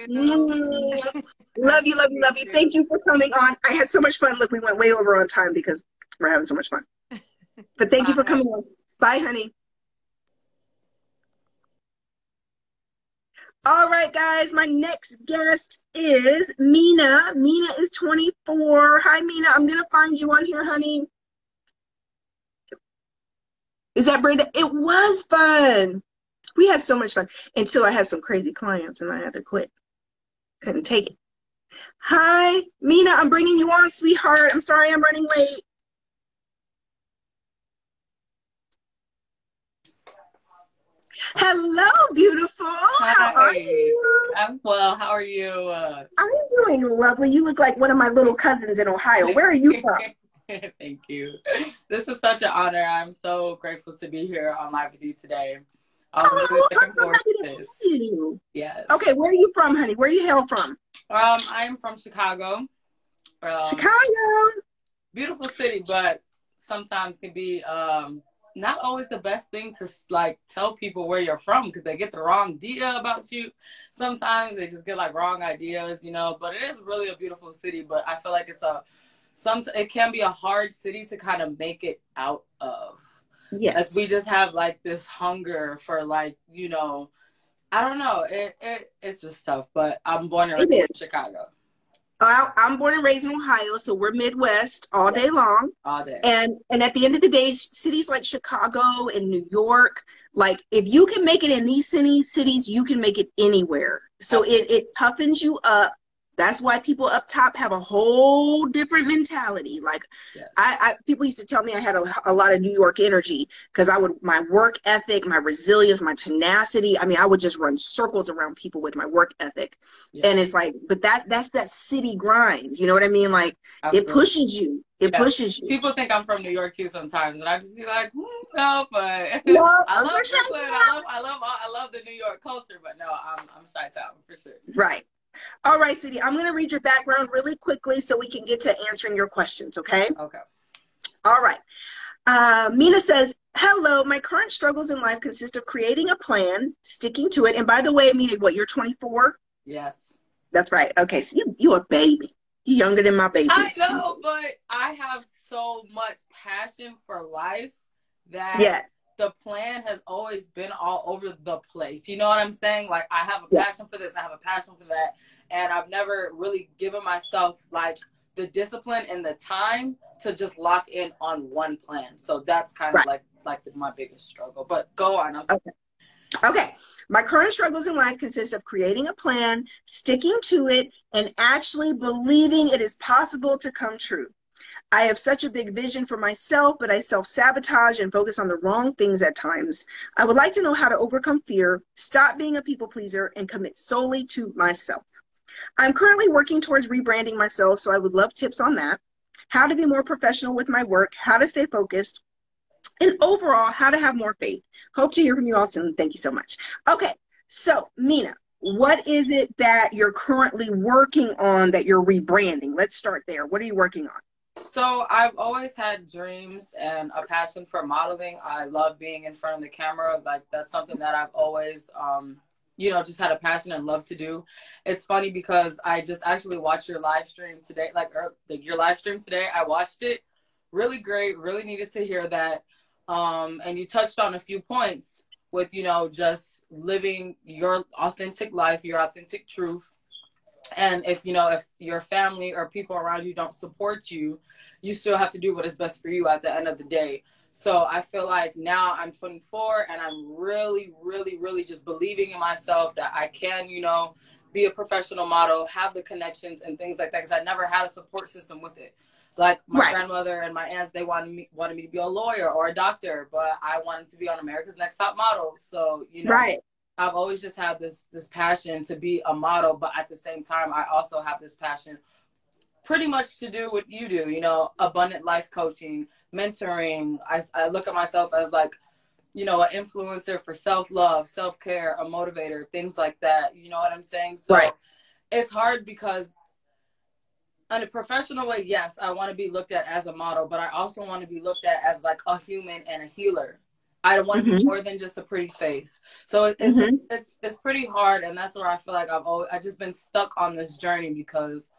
Speaker 1: Love you, love you, love you. Thank you for coming on. I had so much fun. Look, we went way over on time because we're having so much fun. But thank you for coming on. Bye, honey. All right, guys, my next guest is Mina. Mina is 24. Hi, Mina. I'm going to find you on here, honey. Is that Brenda? It was fun. We had so much fun until I had some crazy clients and I had to quit. Couldn't take it. Hi, Mina. I'm bringing you on, sweetheart. I'm sorry I'm running late. Hello, beautiful.
Speaker 3: Hi.
Speaker 1: How are you?
Speaker 3: I'm well. How are you?
Speaker 1: I'm doing lovely. You look like one of my little cousins in Ohio. Where are you from?
Speaker 3: Thank you. This is such an honor. I'm so grateful to be here on live with you today. I'm really looking forward to this.
Speaker 1: You.
Speaker 3: Yes.
Speaker 1: Okay, where are you from, honey? Where are you hail from?
Speaker 3: I'm from Chicago.
Speaker 1: Chicago.
Speaker 3: Beautiful city, but sometimes can be not always the best thing to like tell people where you're from because they get the wrong idea about you. Sometimes they just get like wrong ideas, you know. But it is really a beautiful city. But I feel like it can be a hard city to kind of make it out of.
Speaker 1: Yes.
Speaker 3: Like we just have like this hunger for like, you know, I don't know. It's just tough. But I'm born and raised in Chicago.
Speaker 1: I'm born and raised in Ohio, so we're Midwest all day long.
Speaker 3: All day.
Speaker 1: And at the end of the day, cities like Chicago and New York, like if you can make it in these cities, you can make it anywhere. So it toughens you up. That's why people up top have a whole different mentality. Like people used to tell me I had a lot of New York energy because my work ethic, my resilience, my tenacity. I mean, I would just run circles around people with my work ethic. Yeah. And it's like, but that's that city grind. You know what I mean? Like Absolutely. It pushes you. It pushes you.
Speaker 3: People think I'm from New York too sometimes, and I just be like, no, but no, I love Brooklyn. I love the New York culture, but no, I'm Chi-Town for sure.
Speaker 1: Right. All right, sweetie, I'm going to read your background really quickly so we can get to answering your questions, okay?
Speaker 3: Okay.
Speaker 1: All right. Mina says, hello, my current struggles in life consist of creating a plan, sticking to it. And by the way, Mina, what, you're 24?
Speaker 3: Yes.
Speaker 1: That's right. Okay, so you a baby. You're younger than my baby.
Speaker 3: I know, but I have so much passion for life that the plan has always been all over the place. You know what I'm saying? Like, I have a passion for this. I have a passion for that. And I've never really given myself, like, the discipline and the time to just lock in on one plan. So that's kind of like my biggest struggle. But go on.
Speaker 1: Okay. My current struggles in life consist of creating a plan, sticking to it, and actually believing it is possible to come true. I have such a big vision for myself, but I self-sabotage and focus on the wrong things at times. I would like to know how to overcome fear, stop being a people pleaser, and commit solely to myself. I'm currently working towards rebranding myself, so I would love tips on that. How to be more professional with my work, how to stay focused, and overall, how to have more faith. Hope to hear from you all soon. Thank you so much. Okay, so Mina, what is it that you're currently working on that you're rebranding? Let's start there. What are you working on?
Speaker 3: So I've always had dreams and a passion for modeling. I love being in front of the camera. Like that's something that I've always you know, just had a passion and love to do. It's funny because I just actually watched your live stream today, your live stream today. I watched it. Really great. Really needed to hear that. And you touched on a few points with, you know, just living your authentic life, your authentic truth. And if, you know, if your family or people around you don't support you, you still have to do what is best for you at the end of the day. So I feel like now I'm 24 and I'm really, really, really just believing in myself that I can, you know, be a professional model, have the connections and things like that, because I never had a support system with it. Like my grandmother and my aunts, they wanted me to be a lawyer or a doctor, but I wanted to be on America's Next Top Model. So, you know, I've always just had this passion to be a model, but at the same time, I also have this passion pretty much to do what you do, you know, abundant life coaching, mentoring. I look at myself as like, you know, an influencer for self-love, self-care, a motivator, things like that. You know what I'm saying? So it's hard because in a professional way, yes, I want to be looked at as a model, but I also want to be looked at as like a human and a healer. I don't want to be more than just a pretty face. So it's pretty hard, and that's where I feel like I've just been stuck on this journey, because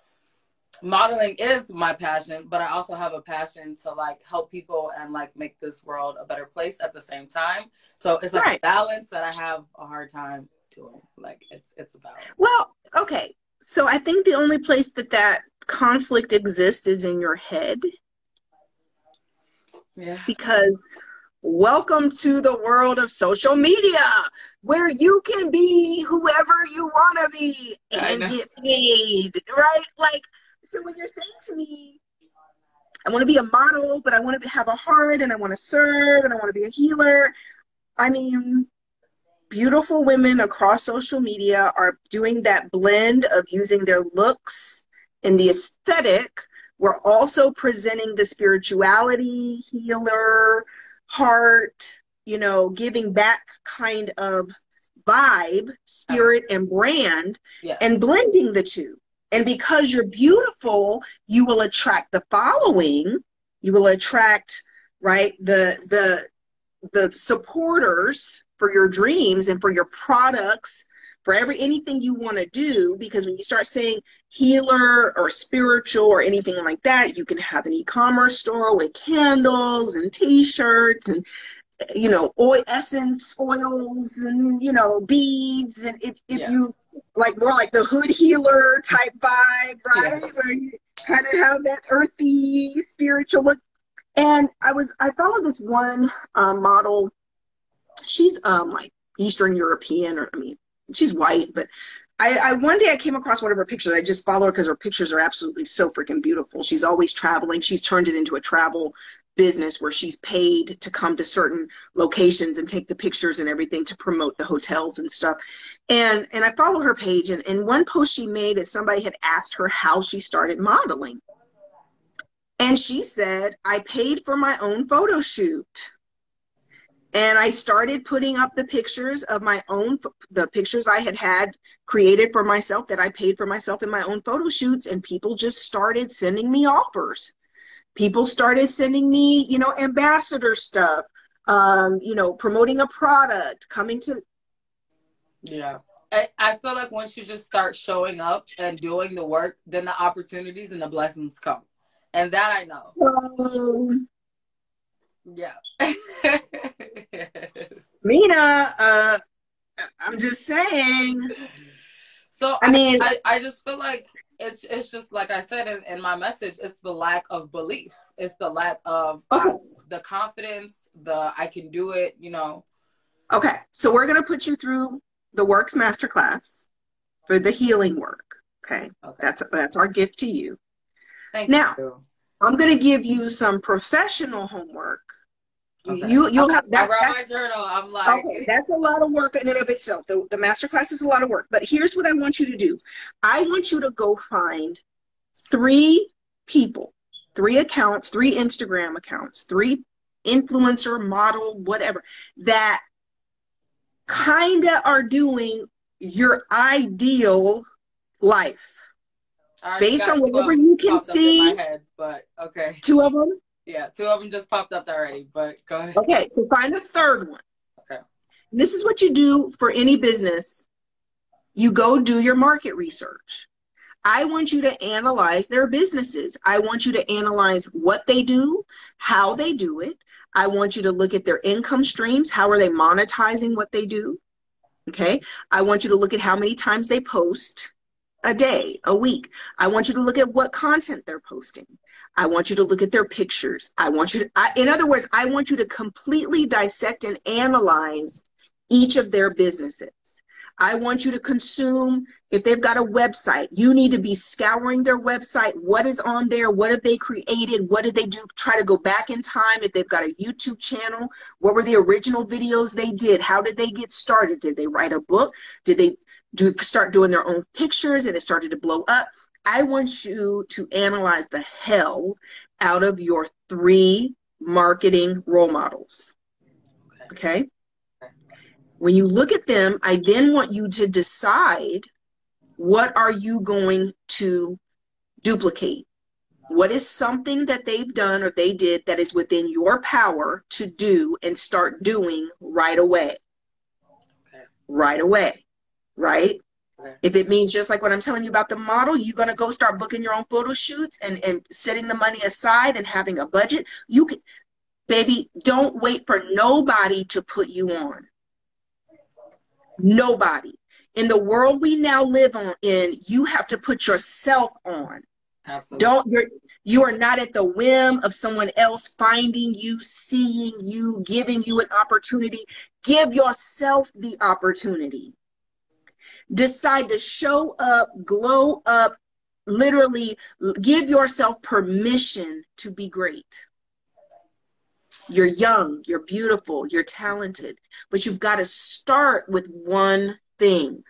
Speaker 3: modeling is my passion, but I also have a passion to like help people and like make this world a better place at the same time. So it's like a balance that I have a hard time doing. Like it's a balance.
Speaker 1: Well, okay. So I think the only place that conflict exists is in your head.
Speaker 3: Yeah.
Speaker 1: Because welcome to the world of social media, where you can be whoever you want to be and get paid, right? Like, so when you're saying to me, I want to be a model, but I want to have a heart, and I want to serve, and I want to be a healer. I mean, beautiful women across social media are doing that blend of using their looks and the aesthetic. We're also presenting the spirituality, healer, heart, you know, giving back kind of vibe, spirit, and brand, and blending the two. And because you're beautiful, you will attract the following. You will attract, right, the supporters for your dreams and for your products, for anything you want to do. Because when you start saying healer or spiritual or anything like that, you can have an e-commerce store with candles and t-shirts and, you know, essence oils and, you know, beads. And if you like more like the hood healer type vibe, right? Where you kind of have that earthy spiritual look. And I follow this one model. She's like Eastern European, or I mean, she's white, but one day I came across one of her pictures. I just follow her because her pictures are absolutely so freaking beautiful. She's always traveling. She's turned it into a travel business where she's paid to come to certain locations and take the pictures and everything to promote the hotels and stuff. And I follow her page, and one post she made is somebody had asked her how she started modeling. And she said, I paid for my own photo shoot. And I started putting up the pictures of the pictures I had created for myself, that I paid for myself in my own photo shoots. And people just started sending me offers. People started sending me, you know, ambassador stuff, you know, promoting a product, coming to.
Speaker 3: Yeah. I feel like once you just start showing up and doing the work, then the opportunities and the blessings come. And that I know.
Speaker 1: So,
Speaker 3: yeah.
Speaker 1: Mina, I'm just saying.
Speaker 3: So I mean, I just feel like it's just like I said in my message, it's the lack of belief. It's the lack of the confidence, I can do it, you know.
Speaker 1: Okay, so we're going to put you through the Works Masterclass for the healing work. Okay. That's our gift to you.
Speaker 3: Thank
Speaker 1: you.
Speaker 3: Now,
Speaker 1: I'm going to give you some professional homework.
Speaker 3: Okay.
Speaker 1: You'll have that.
Speaker 3: I brought my journal. I'm like,
Speaker 1: okay, that's a lot of work in and of itself. The masterclass is a lot of work. But here's what I want you to do. I want you to go find 3 people, 3 accounts, 3 Instagram accounts, 3 influencer, model, whatever, that kind of are doing your ideal life. Based on whatever you can see.
Speaker 3: In my head, but okay.
Speaker 1: 2 of them?
Speaker 3: Yeah, 2 of them just popped up already, but go ahead.
Speaker 1: Okay, so find a 3rd one.
Speaker 3: Okay.
Speaker 1: And this is what you do for any business. You go do your market research. I want you to analyze their businesses. I want you to analyze what they do, how they do it. I want you to look at their income streams. How are they monetizing what they do? Okay. I want you to look at how many times they post a day, a week. I want you to look at what content they're posting. I want you to look at their pictures. I want you to, in other words, I want you to completely dissect and analyze each of their businesses. I want you to consume, if they've got a website, you need to be scouring their website. What is on there? What have they created? What did they do? Try to go back in time. If they've got a YouTube channel, what were the original videos they did? How did they get started? Did they write a book? Did they start doing their own pictures and it started to blow up? I want you to analyze the hell out of your 3 marketing role models. Okay? When you look at them, I then want you to decide, what are you going to duplicate? What is something that they've done or they did that is within your power to do and start doing right away? Okay. Right away, right? Okay. If it means just like what I'm telling you about the model, you're going to go start booking your own photo shoots and setting the money aside and having a budget. You can, baby, don't wait for nobody to put you on. Nobody. In the world we now live in, you have to put yourself on. Absolutely. You are not at the whim of someone else finding you, seeing you, giving you an opportunity. Give yourself the opportunity. Decide to show up, glow up, literally give yourself permission to be great. You're young, you're beautiful, you're talented, but you've got to start with one thing.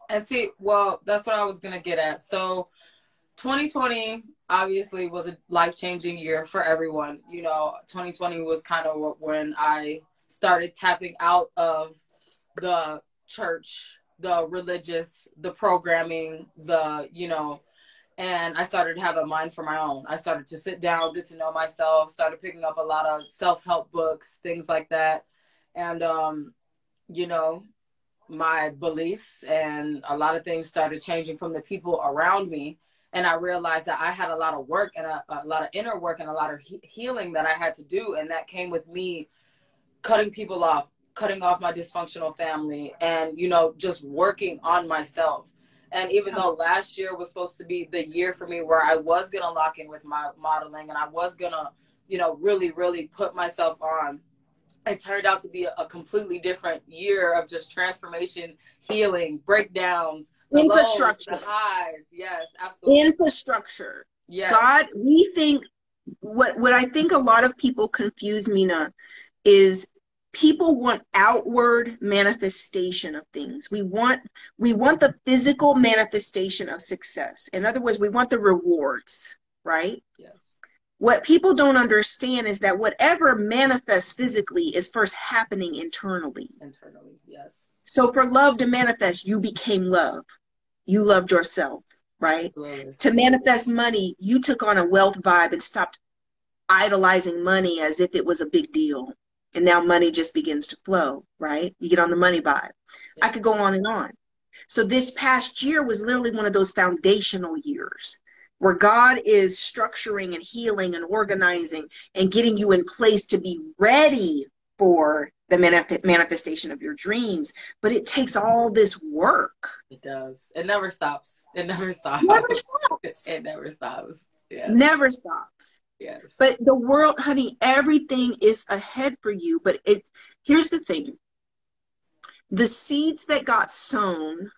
Speaker 3: And see, well, that's what I was going to get at. So 2020 obviously was a life-changing year for everyone. You know, 2020 was kind of when I started tapping out of the church, the religious, the programming, the, you know, and I started to have a mind for my own. I started to sit down, get to know myself, started picking up a lot of self-help books, things like that. And, you know, my beliefs and a lot of things started changing from the people around me. And I realized that I had a lot of work and a lot of inner work and a lot of healing that I had to do. And that came with me cutting people off, cutting off my dysfunctional family and, you know, just working on myself. And even though last year was supposed to be the year for me where I was going to lock in with my modeling and I was going to, you know, really, really put myself on, it turned out to be a completely different year of just transformation, healing, breakdowns, the
Speaker 1: infrastructure,
Speaker 3: lows, the highs. Yes, absolutely.
Speaker 1: Infrastructure.
Speaker 3: Yes.
Speaker 1: God, we think, what I think a lot of people confuse, Mina, is people want outward manifestation of things. We want the physical manifestation of success. In other words, we want the rewards, right?
Speaker 3: Yes.
Speaker 1: What people don't understand is that whatever manifests physically is first happening internally.
Speaker 3: Internally, yes.
Speaker 1: So for love to manifest, you became love. You loved yourself, right?
Speaker 3: Absolutely.
Speaker 1: To manifest money, you took on a wealth vibe and stopped idolizing money as if it was a big deal. And now money just begins to flow, right? You get on the money vibe. Yeah. I could go on and on. So this past year was literally one of those foundational years where God is structuring and healing and organizing and getting you in place to be ready for the manifestation of your dreams. But it takes all this work.
Speaker 3: It does. It never stops. It never stops.
Speaker 1: Never stops.
Speaker 3: It never stops. Yeah.
Speaker 1: Never stops.
Speaker 3: Yes.
Speaker 1: But the world, honey, everything is ahead for you. But here's the thing. The seeds that got sown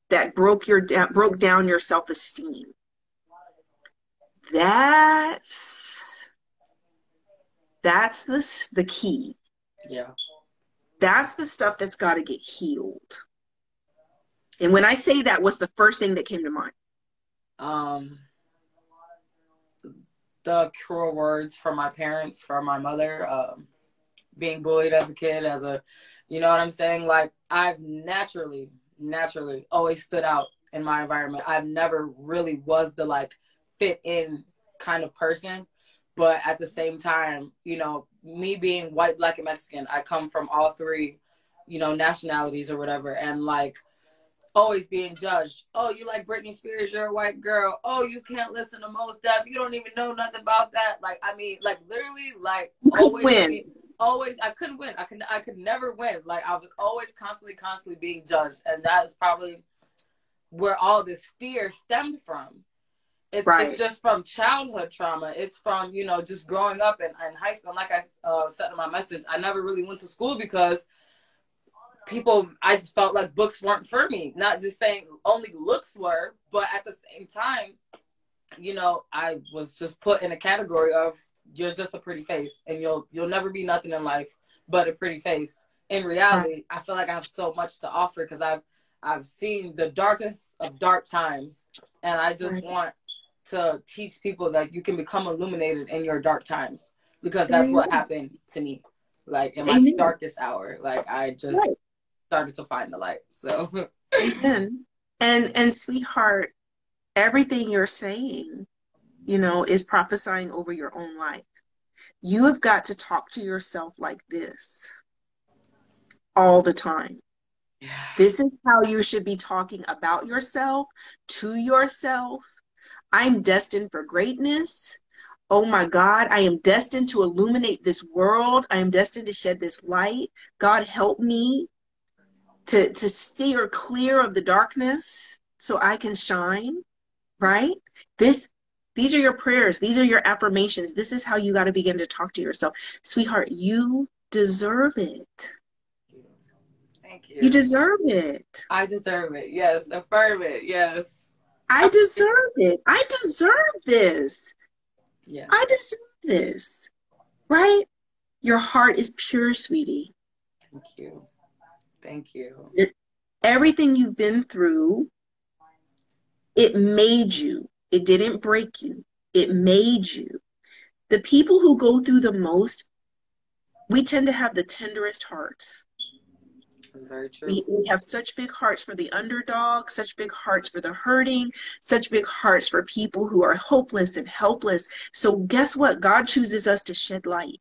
Speaker 1: that broke down your self-esteem, that's the key.
Speaker 3: Yeah.
Speaker 1: That's the stuff that's got to get healed. And when I say that, what's the first thing that came to mind?
Speaker 3: The cruel words from my parents, from my mother, being bullied as a kid, you know what I'm saying? Like, I've naturally always stood out in my environment. I've never really was the, like, fit in kind of person. But at the same time, you know, me being white, black, and Mexican, I come from all 3, you know, nationalities or whatever. And, like, always being judged. Oh, you like Britney Spears, you're a white girl. Oh, you can't listen to Mos Def, you don't even know nothing about that. Like, I mean, like literally, like always I couldn't win. I could never win. Like, I was always constantly being judged. And that is probably where all this fear stemmed from. It's just from childhood trauma. It's from, you know, just growing up in high school. And like I said in my message, I never really went to school because I just felt like books weren't for me. Not just saying only looks were, but at the same time, you know, I was just put in a category of, you're just a pretty face and you'll never be nothing in life but a pretty face. In reality, I feel like I have so much to offer because I've seen the darkest of dark times, and I just want to teach people that you can become illuminated in your dark times, because that's what happened to me. Like in my darkest hour, like I just started to find the light. So
Speaker 4: Amen. And sweetheart, everything you're saying, you know, is prophesying over your own life. You have got to talk to yourself like this all the time. Yeah. This is how you should be talking about yourself, to yourself. I'm destined for greatness. Oh my God, I am destined to illuminate this world. I am destined to shed this light. God, help me to steer clear of the darkness so I can shine, right? These are your prayers. These are your affirmations. This is how you got to begin to talk to yourself. Sweetheart, you deserve it.
Speaker 3: Thank you.
Speaker 4: You deserve it.
Speaker 3: I deserve it. Yes. Affirm it. Yes.
Speaker 4: I deserve it. I deserve this.
Speaker 3: Yeah.
Speaker 4: I deserve this. Right? Your heart is pure, sweetie.
Speaker 3: Thank you. Thank you.
Speaker 4: Everything you've been through, it made you. It didn't break you. It made you. The people who go through the most, we tend to have the tenderest hearts.
Speaker 3: That's very true.
Speaker 4: We have such big hearts for the underdog, such big hearts for the hurting, such big hearts for people who are hopeless and helpless. So guess what? God chooses us to shed light.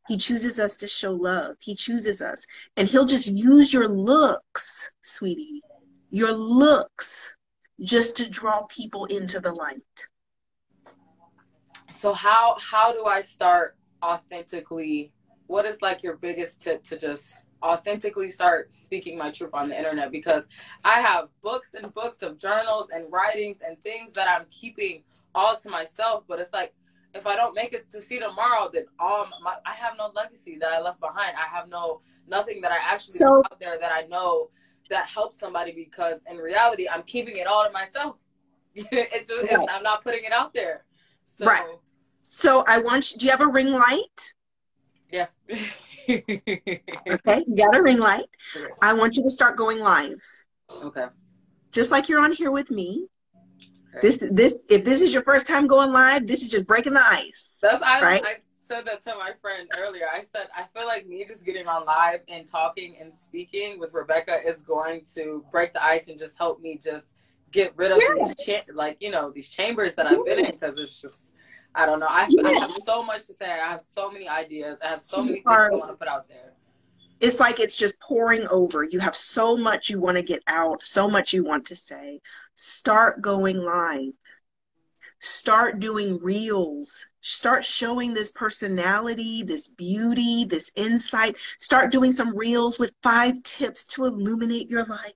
Speaker 4: He chooses us to show love. He chooses us. And he'll just use your looks, sweetie, your looks, just to draw people into the light.
Speaker 3: So how do I start authentically? What is like your biggest tip to just authentically start speaking my truth on the internet? Because I have books and books of journals and writings and things that I'm keeping all to myself. But it's like, if I don't make it to see tomorrow, then I have no legacy that I left behind. I have nothing that I actually put out there that I know that helps somebody, because in reality, I'm keeping it all to myself. I'm not putting it out there. So,
Speaker 4: So do you have a ring light?
Speaker 3: Yeah.
Speaker 4: Okay, you got a ring light. Okay. I want you to start going live.
Speaker 3: Okay.
Speaker 4: Just like you're on here with me. Okay. If this is your first time going live, this is just breaking the ice.
Speaker 3: I said that to my friend earlier. I said, I feel like me just getting on live and talking and speaking with Rebecca is going to break the ice and just help me just get rid of these chambers that I've been in, because it's just, I don't know. I have so much to say. I have so many ideas. I have so many things I want to put out there.
Speaker 4: It's like it's just pouring over. You have so much you want to get out, so much you want to say. Start going live. Start doing reels. Start showing this personality, this beauty, this insight. Start doing some reels with 5 tips to illuminate your life.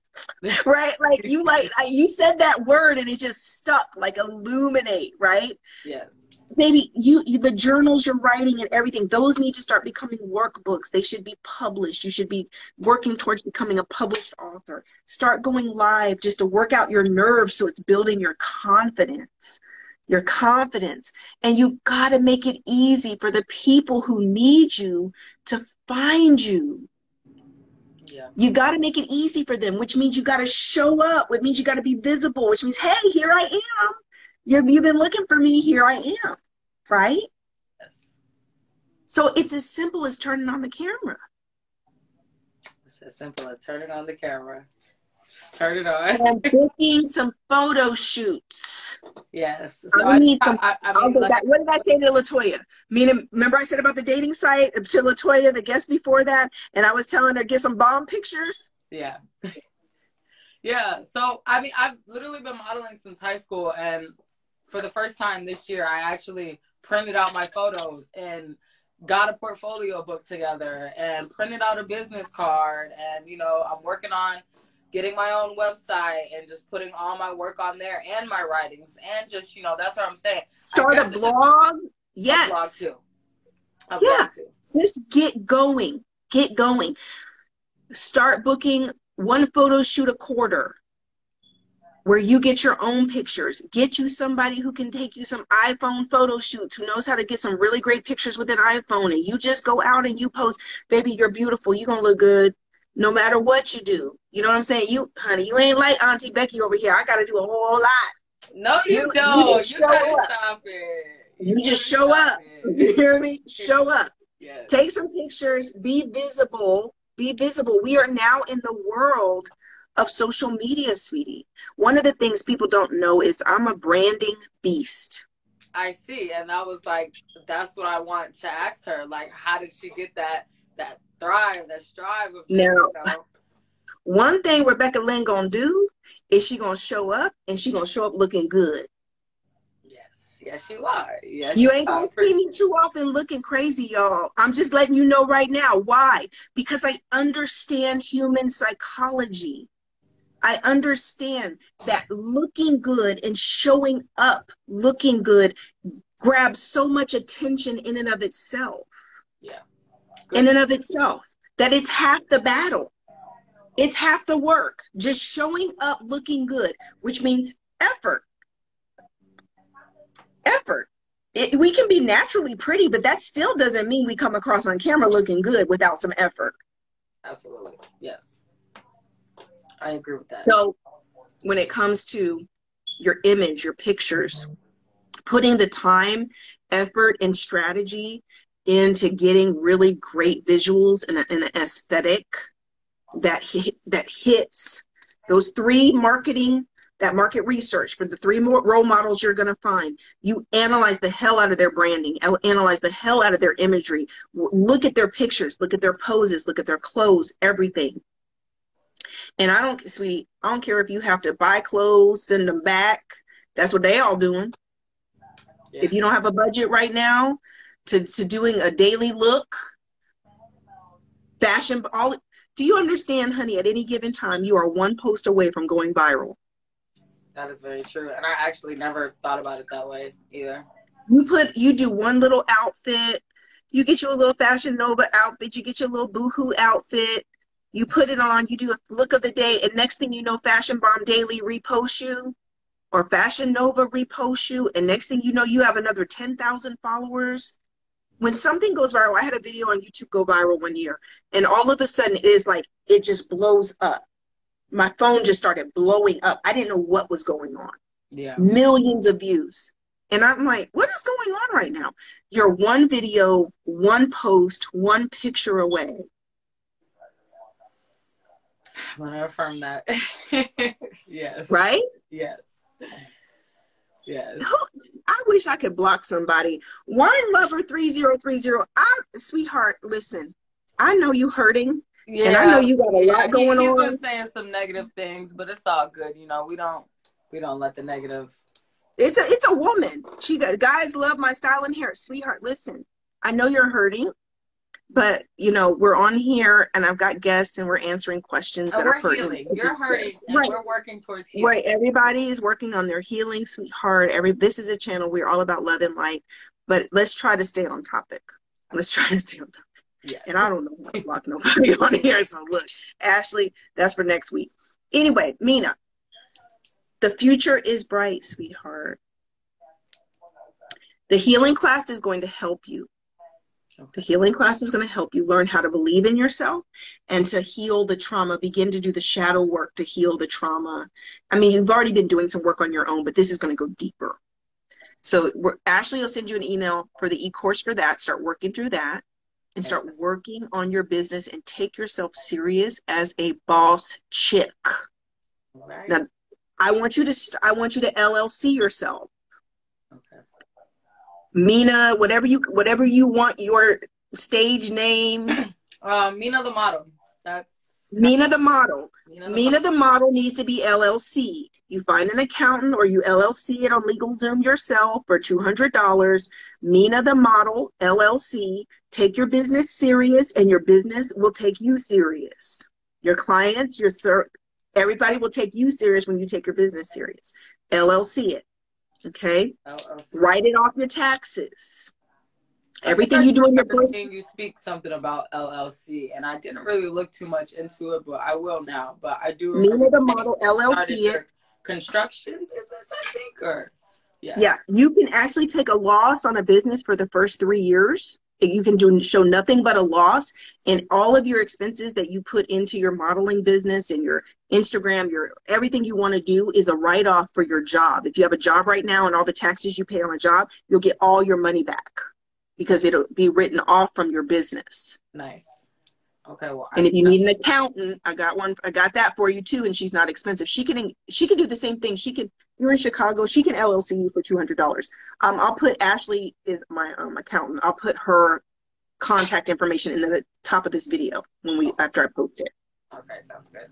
Speaker 4: Right? You said that word and it just stuck, like illuminate, right?
Speaker 3: Yes.
Speaker 4: Baby, the journals you're writing and everything, those need to start becoming workbooks. They should be published. You should be working towards becoming a published author. Start going live just to work out your nerves, so it's building your confidence. Your confidence. And you've got to make it easy for the people who need you to find you.
Speaker 3: Yeah.
Speaker 4: You got to make it easy for them, which means you got to show up, which means you got to be visible, which means, hey, here I am. You've been looking for me. Here I am. Right?
Speaker 3: Yes.
Speaker 4: So it's as simple as turning on the camera.
Speaker 3: It's as simple as turning on the camera. Just turn it on.
Speaker 4: And booking some photo shoots.
Speaker 3: Yes. So
Speaker 4: what did I say to LaToya? Remember I said about the dating site to LaToya, the guest before that, and I was telling her get some bomb pictures?
Speaker 3: Yeah. Yeah. So, I mean, I've literally been modeling since high school. And for the first time this year, I actually printed out my photos and got a portfolio book together and printed out a business card. And, you know, I'm working on getting my own website and just putting all my work on there and my writings. And just, you know, that's what I'm saying.
Speaker 4: Start a blog. Yes.
Speaker 3: A blog too. A
Speaker 4: yeah.
Speaker 3: blog too.
Speaker 4: Just get going. Get going. Start booking one photo shoot a quarter where you get your own pictures. Get you somebody who can take you some iPhone photo shoots, who knows how to get some really great pictures with an iPhone, and you just go out and you post, baby, you're beautiful. You're going to look good no matter what you do. You know what I'm saying? You, honey, you ain't like Auntie Becky over here. I got to do a whole lot.
Speaker 3: No, you don't. You gotta stop it.
Speaker 4: You just show up. You hear me? Show up.
Speaker 3: Yes.
Speaker 4: Take some pictures. Be visible. Be visible. We are now in the world of social media, sweetie. One of the things people don't know is I'm a branding beast.
Speaker 3: I see. And I was like, that's what I want to ask her. Like, how did she get that thrive, that strive of
Speaker 4: now, one thing Rebecca Lynn gonna do is she gonna show up, and she gonna show up looking good.
Speaker 3: Yes, you are. Yes,
Speaker 4: you ain't gonna see me too often looking crazy, y'all. I'm just letting you know right now. Why? Because I understand human psychology. I understand that looking good and showing up looking good grabs so much attention in and of itself.
Speaker 3: Yeah.
Speaker 4: Good. In and of itself. That it's half the battle. It's half the work. Just showing up looking good, which means effort. Effort. We can be naturally pretty, but that still doesn't mean we come across on camera looking good without some effort.
Speaker 3: Absolutely. Yes. I agree with that.
Speaker 4: So when it comes to your image, your pictures, putting the time, effort, and strategy into getting really great visuals and an aesthetic that hits those three market research for the three more role models you're going to find. You analyze the hell out of their branding, analyze the hell out of their imagery, look at their pictures, look at their poses, look at their clothes, everything. And I don't care if you have to buy clothes, send them back. That's what they all doing. Yeah. If you don't have a budget right now to doing a daily look, fashion, do you understand, honey, at any given time, you are one post away from going viral.
Speaker 3: That is very true. And I actually never thought about it that way either.
Speaker 4: You do one little outfit, you get your little Fashion Nova outfit, you get your little Boohoo outfit, you put it on, you do a look of the day, and next thing you know, Fashion Bomb Daily reposts you, or Fashion Nova reposts you, and next thing you know, you have another 10,000 followers. When something goes viral, I had a video on YouTube go viral one year, and all of a sudden, it is like, it just blows up. My phone just started blowing up. I didn't know what was going on.
Speaker 3: Yeah.
Speaker 4: Millions of views. And I'm like, what is going on right now? You're one video, one post, one picture away.
Speaker 3: I'm going to affirm that. Yes.
Speaker 4: Right?
Speaker 3: Yes. Yes.
Speaker 4: I wish I could block somebody. Wine Lover 3030. Sweetheart, listen, I know you hurting. Yeah. And I know you got a lot going on.
Speaker 3: He's been saying some negative things, but it's all good. You know, we don't let the negative.
Speaker 4: It's a woman. Guys love my style and hair. Sweetheart, listen, I know you're hurting, but you know, we're on here and I've got guests and we're answering questions that are
Speaker 3: healing. You're hurting and we're working towards healing.
Speaker 4: Right. Everybody is working on their healing, sweetheart. This is a channel we're all about love and light, but let's try to stay on topic. Let's try to stay on topic. Yeah. And I don't know how to block nobody on here. So look, Ashley, that's for next week. Anyway, Mina, the future is bright, sweetheart. The healing class is going to help you. Okay. The healing class is going to help you learn how to believe in yourself and to heal the trauma, begin to do the shadow work to heal the trauma. I mean, you've already been doing some work on your own, but this is going to go deeper. So Ashley will send you an email for the e-course for that. Start working through that. And start working on your business and take yourself serious as a boss chick. Right. Now, I want you to LLC yourself. Okay. Mina, whatever you want your stage name.
Speaker 3: Mina the model.
Speaker 4: Mina the model. Mina the model needs to be LLC. You find an accountant or you LLC it on LegalZoom yourself for $200. Mina the model, LLC. Take your business serious and your business will take you serious. Your clients, everybody will take you serious when you take your business serious. LLC it. Okay? LLC. Write it off your taxes. Everything you do in your first.
Speaker 3: You speak something about LLC, and I didn't really look too much into it, but I will now. But I do remember
Speaker 4: the model LLC
Speaker 3: construction business, I think, or
Speaker 4: yeah, you can actually take a loss on a business for the first 3 years. You can show nothing but a loss, and all of your expenses that you put into your modeling business and your Instagram, everything you want to do is a write-off for your job. If you have a job right now and all the taxes you pay on a job, you'll get all your money back, because it'll be written off from your business.
Speaker 3: Nice. Okay. Well,
Speaker 4: and if you need an accountant, I got that for you too. And she's not expensive. She can do the same thing. You're in Chicago. She can LLC you for $200. I'll put Ashley is my accountant. I'll put her contact information in the top of this video after I post it.
Speaker 3: Okay. Sounds good.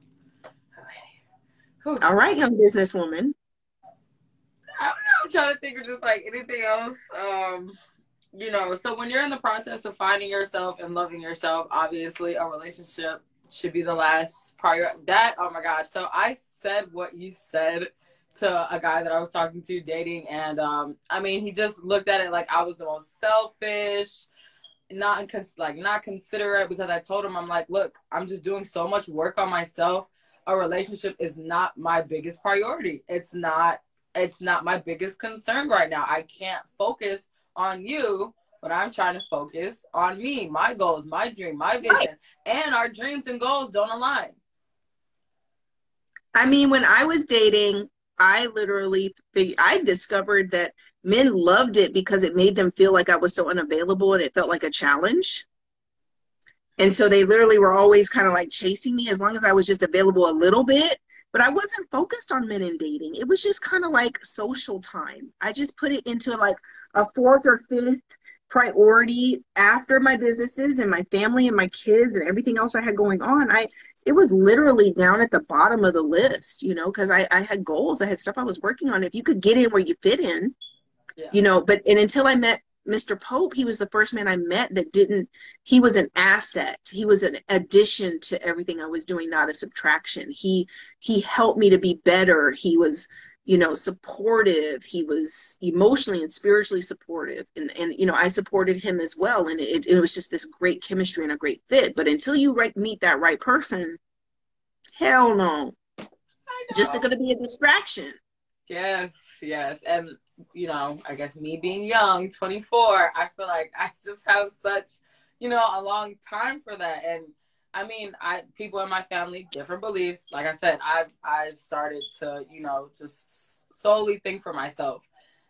Speaker 4: All right, young businesswoman.
Speaker 3: I don't know. I'm trying to think of just like anything else. So when you're in the process of finding yourself and loving yourself, obviously a relationship should be the last priority. Oh my God. So I said what you said to a guy that I was talking to, dating. And he just looked at it like I was the most selfish, not considerate, because I told him, I'm like, look, I'm just doing so much work on myself. A relationship is not my biggest priority. It's not my biggest concern right now. I can't focus on you, but I'm trying to focus on me, my goals, my dream, my vision, and our dreams and goals don't align.
Speaker 4: When I was dating, I discovered that men loved it because it made them feel like I was so unavailable and it felt like a challenge. And so they literally were always kind of like chasing me as long as I was just available a little bit. But I wasn't focused on men and dating. It was just kind of like social time. I just put it into like a 4th or 5th priority after my businesses and my family and my kids and everything else I had going on. It was literally down at the bottom of the list, because I had goals. I had stuff I was working on. If you could get in where you fit in, and until I met Mr. Pope, he was the first man I met he was an asset. He was an addition to everything I was doing, not a subtraction. He helped me to be better. He was, supportive. He was emotionally and spiritually supportive. And I supported him as well. And it was just this great chemistry and a great fit. But until you meet that right person, hell no. Just going to be a distraction.
Speaker 3: Yes. And, I guess me being young, 24, I feel like I just have such, a long time for that. And people in my family, different beliefs. Like I said, I started to, just solely think for myself.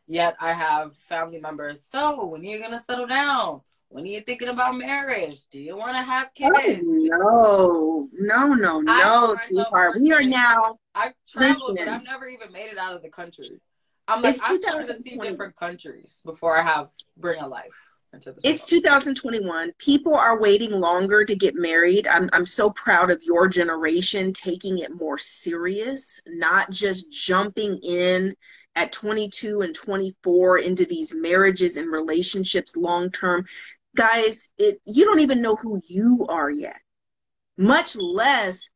Speaker 3: Yet I have family members. So when are you going to settle down? When are you thinking about marriage? Do you want to have kids?
Speaker 4: Oh, no, sweetheart. We are now.
Speaker 3: I've traveled, but I've never even made it out of the country. I'm trying to see different countries before I bring a life into this.
Speaker 4: It's 2021. People are waiting longer to get married. I'm so proud of your generation taking it more serious, not just jumping in at 22 and 24 into these marriages and relationships long term. Guys, you don't even know who you are yet, much less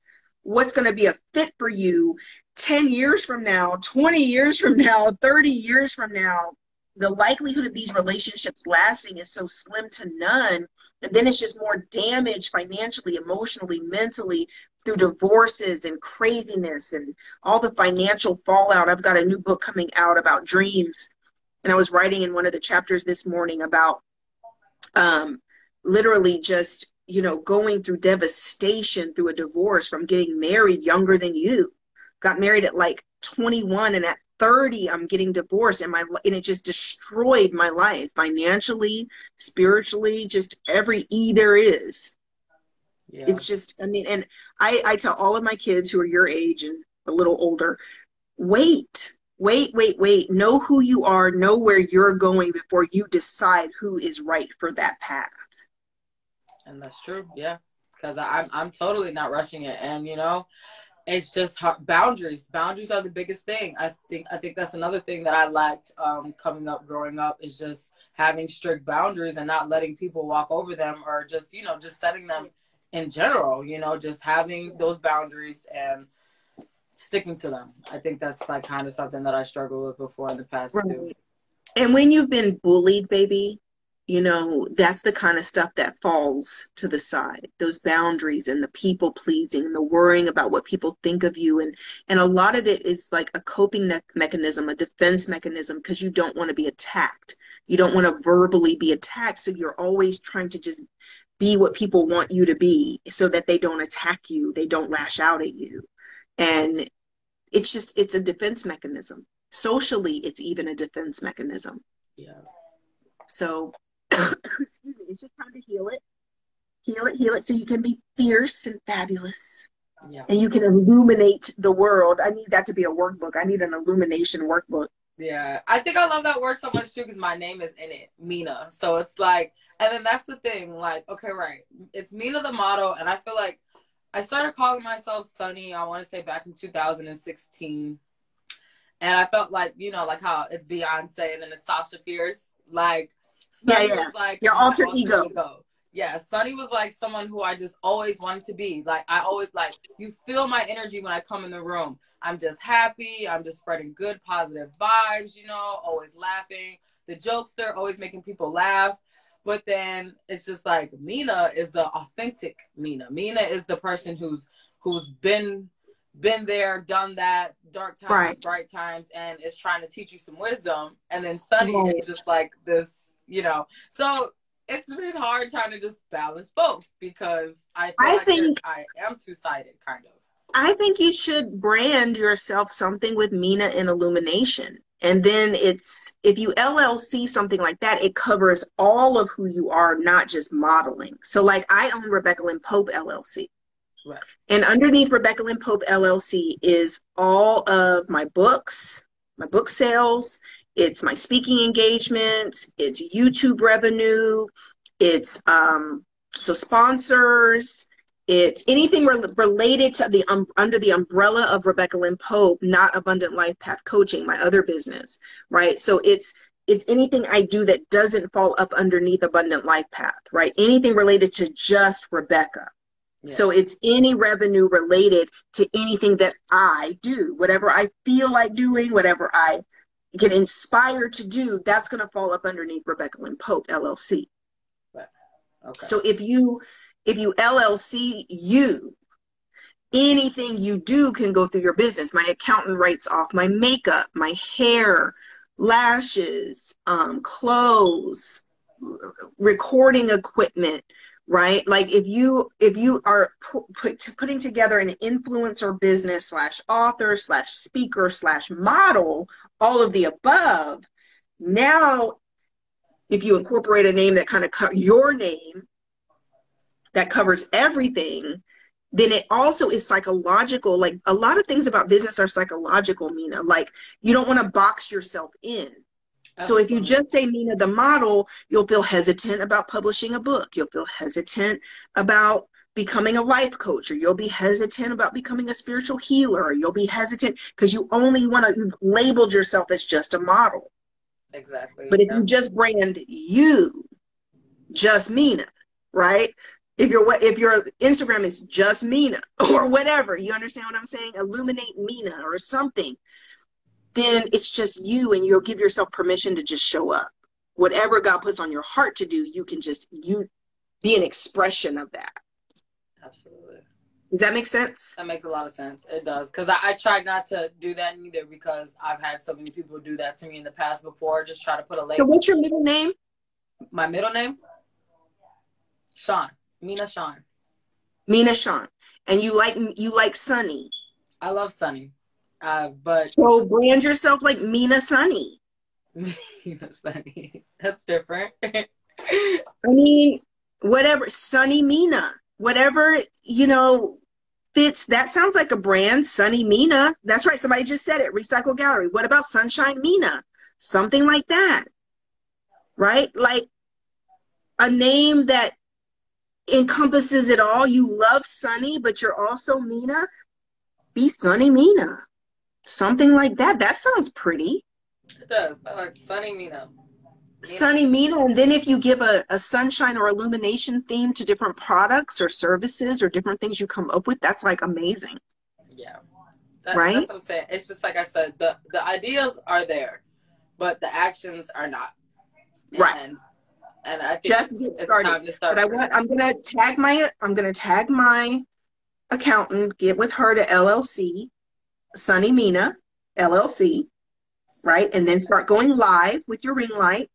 Speaker 4: what's going to be a fit for you 10 years from now, 20 years from now, 30 years from now. The likelihood of these relationships lasting is so slim to none. And then it's just more damage financially, emotionally, mentally through divorces and craziness and all the financial fallout. I've got a new book coming out about dreams. And I was writing in one of the chapters this morning about literally just, going through devastation through a divorce from getting married younger than you. Got married at like 21 and at 30 I'm getting divorced and it just destroyed my life financially, spiritually, just every E there is. Yeah. It's just, and I tell all of my kids who are your age and a little older, wait, know who you are, know where you're going before you decide who is right for that path.
Speaker 3: And that's true. Yeah. because I'm totally not rushing it. And, you know, it's just hard. Boundaries are the biggest thing. I think that's another thing that I lacked growing up, is just having strict boundaries and not letting people walk over them, or just, you know, just setting them in general, you know, just having those boundaries and sticking to them. I think that's like kind of something that I struggled with before in the past too.
Speaker 4: And when you've been bullied, baby, you know, that's the kind of stuff that falls to the side. Those boundaries and the people pleasing and the worrying about what people think of you. And a lot of it is like a coping mechanism, a defense mechanism, because you don't want to be attacked. You don't want to verbally be attacked. So you're always trying to just be what people want you to be, so that they don't attack you. They don't lash out at you. And it's a defense mechanism. Socially, it's even a defense mechanism.
Speaker 3: Yeah.
Speaker 4: So, excuse me, it's just time to heal it, so you can be fierce and fabulous.
Speaker 3: Yeah.
Speaker 4: And you can illuminate the world. I need that to be a workbook. I need an illumination workbook.
Speaker 3: Yeah. I think I love that word so much too, because my name is in it, Mina. So it's like, and then that's the thing, like, okay, right. It's Mina the model, and I feel like I started calling myself Sunny, I want to say back in 2016. And I felt like, you know, like how it's Beyonce and then it's Sasha Fierce. Like, Sunny was like
Speaker 4: your alter ego.
Speaker 3: Yeah, Sunny was like someone who I just always wanted to be. Like, I always, like, you feel my energy when I come in the room. I'm just happy. I'm just spreading good, positive vibes, you know, always laughing. The jokester, always making people laugh. But then it's just like, Mina is the authentic Mina. Mina is the person who's been there, done that, dark times,
Speaker 4: right,
Speaker 3: bright times, and is trying to teach you some wisdom. And then Sunny is just like this, you know. So it's been hard trying to just balance both, because I think I am two-sided, kind of.
Speaker 4: I think you should brand yourself something with Mina and Illumination. And then if you LLC something like that, it covers all of who you are, not just modeling. So like, I own Rebecca Lynn Pope LLC.
Speaker 3: Right.
Speaker 4: And underneath Rebecca Lynn Pope LLC is all of my books, my book sales, it's my speaking engagements, it's YouTube revenue, it's so sponsors, it's anything related to the under the umbrella of Rebecca Lynn Pope, not Abundant Life Path Coaching, my other business, right? So it's anything I do that doesn't fall up underneath Abundant Life Path, right? Anything related to just Rebecca. Yeah. So it's any revenue related to anything that I do, whatever I feel like doing, whatever I get inspired to do, that's going to fall up underneath Rebecca Lynn Pope LLC.
Speaker 3: Right. Okay.
Speaker 4: So if you LLC anything you do can go through your business. My accountant writes off my makeup, my hair, lashes, clothes, recording equipment, right? Like if you are putting together an influencer business / author / speaker / model, all of the above, now if you incorporate a name that kind of your name that covers everything, then it also is psychological. Like a lot of things about business are psychological, Mina. Like you don't want to box yourself in. So if you just say Mina the model, you'll feel hesitant about publishing a book. You'll feel hesitant about becoming a life coach, or you'll be hesitant about becoming a spiritual healer, or you'll be hesitant because you've labeled yourself as just a model.
Speaker 3: Exactly.
Speaker 4: But if you just brand just Mina, right? If your Instagram is just Mina or whatever, you understand what I'm saying? Illuminate Mina or something. Then it's just you, and you'll give yourself permission to just show up. Whatever God puts on your heart to do, you can just be an expression of that.
Speaker 3: Absolutely.
Speaker 4: Does that make sense?
Speaker 3: That makes a lot of sense. It does. Because I tried not to do that either, because I've had so many people do that to me in the past before. Just try to put a label.
Speaker 4: So what's your middle name?
Speaker 3: My middle name? Sean. Mina Sean.
Speaker 4: Mina Sean. And you like Sunny.
Speaker 3: I love Sunny. But
Speaker 4: so brand yourself like Mina Sunny.
Speaker 3: Mina Sunny. That's different.
Speaker 4: I mean, whatever, Sunny Mina. Whatever, fits. That sounds like a brand, Sunny Mina. That's right. Somebody just said it. Recycle Gallery. What about Sunshine Mina? Something like that. Right? Like a name that encompasses it all. You love Sunny, but you're also Mina. Be Sunny Mina. Something like that. That sounds pretty.
Speaker 3: It does. I like Sunny Mina.
Speaker 4: Sunny Mina. And then if you give a sunshine or illumination theme to different products or services or different things you come up with, that's like amazing.
Speaker 3: Yeah.
Speaker 4: Right?
Speaker 3: That's what I'm saying. It's just like I said, the ideas are there, but the actions are not.
Speaker 4: Right.
Speaker 3: And I think
Speaker 4: just get started.
Speaker 3: Time to start.
Speaker 4: But I'm gonna tag my accountant, get with her to LLC, Sunny Mina, LLC, right? And then start going live with your ring light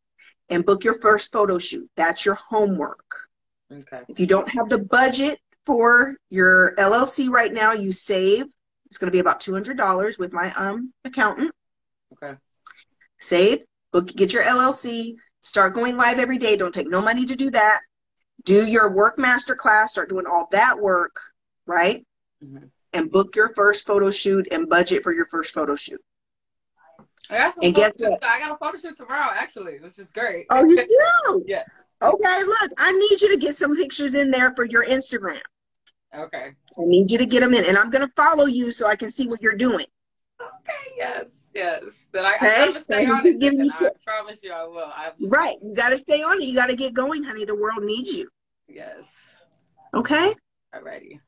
Speaker 4: and book your first photo shoot. That's your homework.
Speaker 3: Okay.
Speaker 4: If you don't have the budget for your LLC right now, you save. It's going to be about $200 with my accountant.
Speaker 3: Okay.
Speaker 4: Save, book, get your LLC, start going live every day. Don't take no money to do that. Do your work master class, start doing all that work, right?
Speaker 3: Mm-hmm.
Speaker 4: And book your first photo shoot and budget for your first photo shoot.
Speaker 3: I got some photo shoots. I got a photo shoot tomorrow, actually, which is great.
Speaker 4: Oh, you do?
Speaker 3: Yeah.
Speaker 4: Okay, look, I need you to get some pictures in there for your Instagram.
Speaker 3: Okay.
Speaker 4: I need you to get them in, and I'm going to follow you so I can see what you're doing.
Speaker 3: Okay, yes. Then I got to stay on it. And I promise you I will.
Speaker 4: Right. You got to stay on it. You got to get going, honey. The world needs you.
Speaker 3: Yes.
Speaker 4: Okay?
Speaker 3: Alrighty.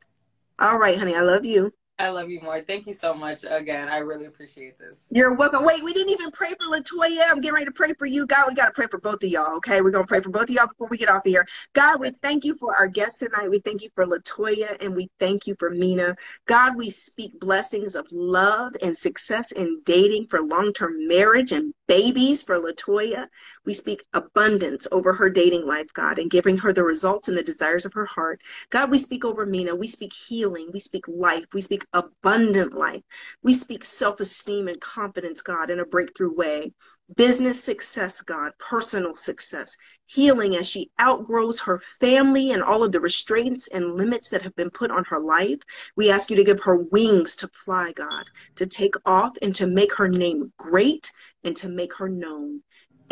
Speaker 4: All right, honey. I love you.
Speaker 3: I love you more. Thank you so much again. I really appreciate this.
Speaker 4: You're welcome. Wait, we didn't even pray for Latoya. I'm getting ready to pray for you. God, we got to pray for both of y'all, okay? We're going to pray for both of y'all before we get off of here. God, we thank you for our guests tonight. We thank you for Latoya, and we thank you for Mina. God, we speak blessings of love and success in dating for long-term marriage and babies for Latoya. We speak abundance over her dating life, God, and giving her the results and the desires of her heart. God, we speak over Mina. We speak healing. We speak life. We speak abundant life. We speak self-esteem and confidence, God, in a breakthrough way. Business success, God, personal success, healing as she outgrows her family and all of the restraints and limits that have been put on her life. We ask you to give her wings to fly, God, to take off and to make her name great and to make her known.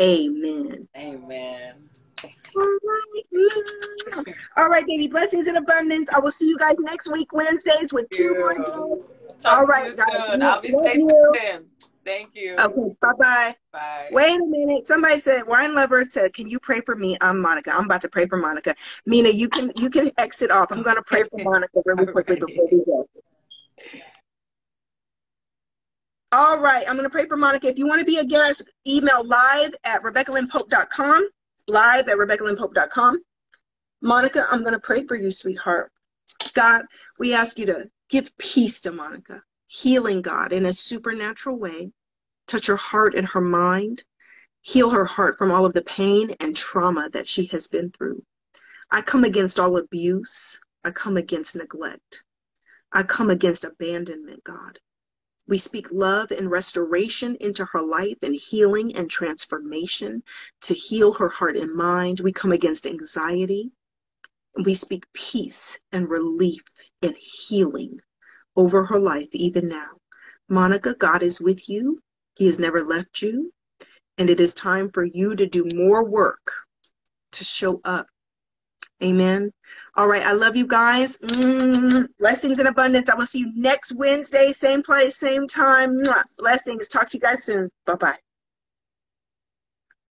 Speaker 4: Amen.
Speaker 3: Amen.
Speaker 4: All right, baby. Blessings and abundance. I will see you guys next week, Wednesdays, with 2 more guests.
Speaker 3: All right, guys. I'll be staying tuned. Thank you.
Speaker 4: Okay, bye-bye.
Speaker 3: Bye.
Speaker 4: Wait a minute. Somebody said, Wine Lover said, can you pray for me? I'm Monica. I'm about to pray for Monica. Mina, you can exit off. I'm going to pray for Monica really quickly before we go. All right, I'm going to pray for Monica. If you want to be a guest, email live@RebeccaLynnPope.com. Live@RebeccaLynnPope.com. Monica, I'm going to pray for you, sweetheart. God, we ask you to give peace to Monica. Healing, God, in a supernatural way. Touch her heart and her mind. Heal her heart from all of the pain and trauma that she has been through. I come against all abuse. I come against neglect. I come against abandonment, God. We speak love and restoration into her life and healing and transformation to heal her heart and mind. We come against anxiety. And we speak peace and relief and healing over her life even now. Monica, God is with you. He has never left you. And it is time for you to do more work to show up. Amen. All right. I love you guys. Blessings and abundance. I will see you next Wednesday. Same place, same time. Blessings. Talk to you guys soon. Bye-bye.